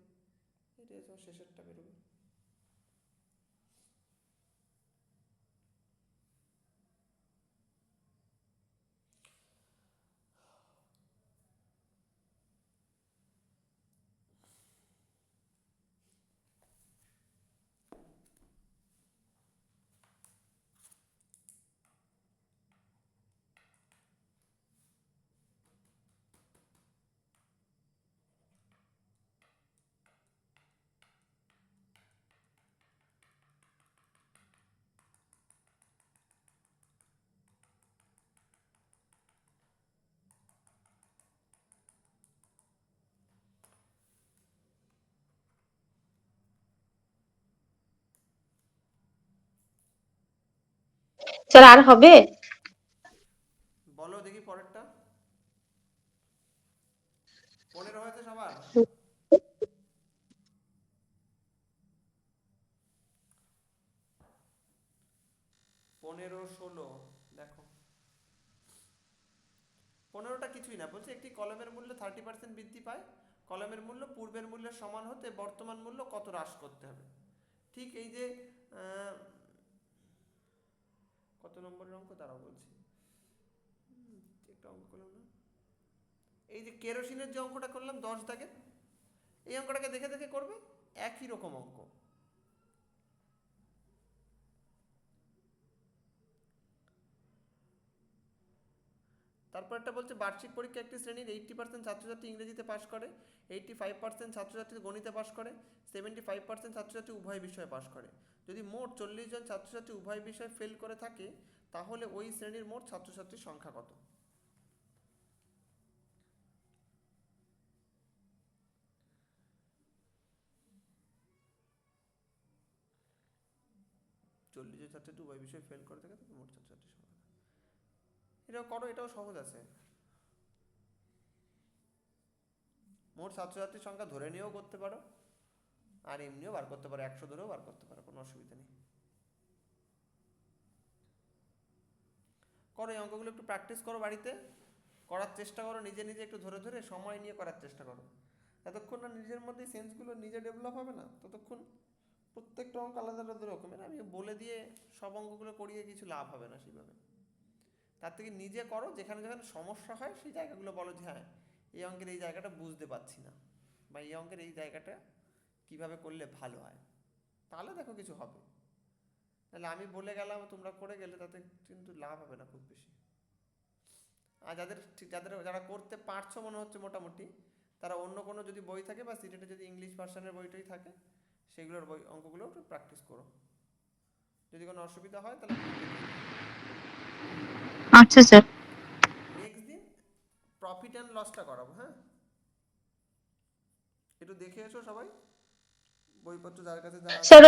এটাই তোমার শেষেরটা বেরোবে। স্যার আর হবে? বলো দেখি পরেরটা। 15 হয়েছে সবার? 15, 16 দেখো। 15টা কিছুই না, বলছে একটি কলমের মূল্য 30% বৃদ্ধি পায়, কলমের মূল্য পূর্বের মূল্যের সমান হতে বর্তমান মূল্য কত হ্রাস করতে হবে। ঠিক এই যে কত নম্বরের অঙ্ক তারাও বলছি, একটা অঙ্ক করলাম না, এই যে কেরোসিনের যে অঙ্কটা করলাম 10 দাগের, এই অঙ্কটাকে দেখে দেখে করবে, একই রকম অঙ্ক। তারপর একটা বলছে বার্ষিক পরীক্ষা একটি শ্রেণীর 80% ছাত্রছাত্রী ইংরেজিতে পাশ করে, 85% ছাত্রছাত্রী গণিতে পাশ করে, 75% ছাত্রছাত্রী উভয় বিষয়ে পাশ করে। যদি মোট 40 জন ছাত্রছাত্রী উভয় বিষয়ে ফেল করে থাকে, তাহলে ওই শ্রেণীর মোট ছাত্রছাত্রীর সংখ্যা কত? চল্লিশ জন ছাত্রছাত্রী উভয় বিষয়ে ফেল করে থাকে, তাহলে মোট ছাত্রছাত্রীর সংখ্যা। এটাও করো, এটাও সহজ আছে। মোট ছাত্রছাত্রীর সংখ্যা ধরে নিয়েও করতে পারো, আর এমনিও বার করতে পারো, 100 ধরেও বার করতে পারো, কোনো অসুবিধা নেই। করো এই অঙ্কগুলো, একটু প্র্যাকটিস করো বাড়িতে, করার চেষ্টা করো, নিজে নিজে একটু ধরে ধরে সময় নিয়ে করার চেষ্টা করো। যতক্ষণ না নিজের মধ্যে সেন্সগুলো নিজে ডেভেলপ হবে না, ততক্ষণ প্রত্যেকটা অঙ্ক আলাদা আলাদা রকমের, আমি বলে দিয়ে সব অঙ্কগুলো করিয়ে কিছু লাভ হবে না সেভাবে। তার থেকে নিজে করো, যেখানে যেখানে সমস্যা হয় সেই জায়গাগুলো বলো যে হ্যাঁ এই অঙ্কের এই জায়গাটা বুঝতে পারছি না, বা এই অঙ্কের এই জায়গাটা কিভাবে করলে ভালো হয়, তাহলে দেখো কিছু হবে। তাহলে আমি বলে গেলাম তোমরা করে গেলে, তাতে কিন্তু লাভ হবে না খুব বেশি। আর যারা করতে পারছো মনে হচ্ছে মোটামুটি, তারা অন্য কোনো যদি বই থাকে বা সিটেটে যদি ইংলিশ ভার্সনের বইটাই থাকে, সেগুলোর অঙ্কগুলো একটু প্র্যাকটিস করো। যদি কোনো অসুবিধা হয় তাহলে আচ্ছা স্যার। নেক্সট দিন প্রফিট অ্যান্ড লসটা করাবো। হ্যাঁ, একটু দেখে এসো সবাই বইপত্র যার কাছে যা আছে। স্যার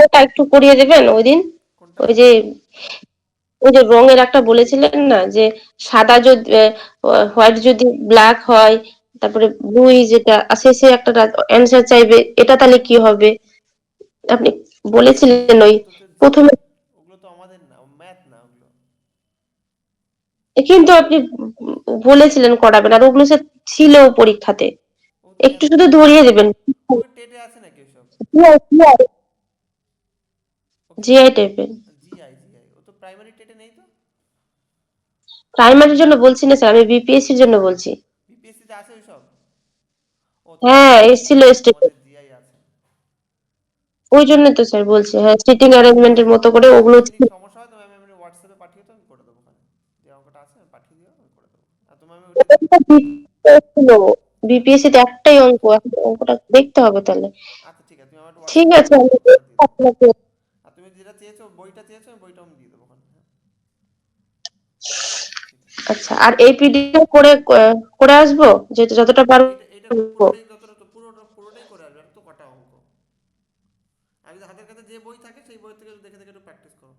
ওটা একটু করিয়ে দেবেন ওই দিন। কোনটা? ওই যে রঙের একটা বলেছিলেন না, যে সাদা যদি হোয়াইট যদি ব্ল্যাক হয়, তারপরে ব্লু যেটা আছে সে একটা অ্যান্সার চাইবে, এটা তাহলে কি হবে? আপনি বলেছিলেন ওই প্রথমে, ওগুলো তো আমাদের না, ম্যাথ না ওগুলো। কিন্তু আপনি বলেছিলেন করাবেন, আর ওগুলো স্যার ছিল পরীক্ষাতে, ও তো একটু শুধু ধরিয়ে দেবেন। ওই টেটে আছে নাকি ওসব? জিআই টাইপের। জিআই ও তো প্রাইমারি টেটে নেই তো। প্রাইমারির জন্য বলছি না স্যার, আমি বিপিএসসির জন্য বলছি। বিপিএসসি তে আছে ওইসব? ও হ্যাঁ এসেছিল স্টেটে, তোমাদের জিআই আছে। ওই জন্য তো স্যার বলছি। হ্যাঁ, সিটিং অ্যারেঞ্জমেন্টের মতো করে ওগুলো যদি সমস্যা হয় তুমি আমি হোয়াটসঅ্যাপে পাঠিয়ে তো আমি করে দেবো। ওখানে যে অঙ্কটা আছে আমি পাঠিয়ে দিও, আমি করে দেবো। আর তুমি আমি ওইটা ছিল। বিপিএসসি তে একটাই অঙ্ক, এখন অঙ্কটা দেখতে হবে তাহলে। আচ্ছা ঠিক আছে, তুমি আমার ঠিক হোয়াটসঅ্যাপে আছে, আমি করে দিয়ে দেবো। আপনাকে। আর তুমি যেটা চেয়েছো বইটা চেয়েছো, আমি বইটা আমি দিয়ে দেবো ওখানে। হ্যাঁ ঠিক আছে। আচ্ছা, আর এই পিডিএফ করে করে আসবো, যেটা যতটা এইটা এইটা পারবো। পুরোটাই যতটা তো পুরোটাই করে আসবে, আর তো কটা অঙ্ক। আর যদি হাতের কাছে যে বই থাকে সেই বই থেকে দেখে দেখে একটু প্র্যাকটিস করো।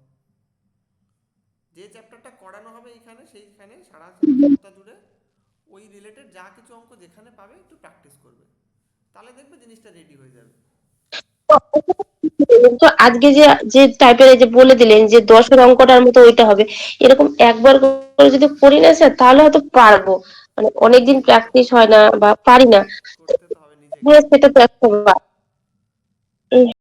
যে চ্যাপ্টারটা করানো হবে এইখানে সেইখানে সারা সপ্তাহ জুড়ে ওই রিলেটেড যা কিছু অঙ্ক যেখানে পাবে একটু প্র্যাকটিস করবে, তাহলে দেখবে জিনিসটা রেডি হয়ে যাবে। তো আজকে যে যে টাইপের যে বলে দিলেন যে 10-এর অঙ্কটার মতো ওইটা হবে, এরকম একবার করে যদি করি না স্যার, তাহলে হয়তো পারবো। মানে অনেকদিন নিজেকে তো প্র্যাকটিস হয় না বা পারি না, করতে তো হবে নিজেকে। হ্যাঁ সেটা তো একটা ব্যাপার।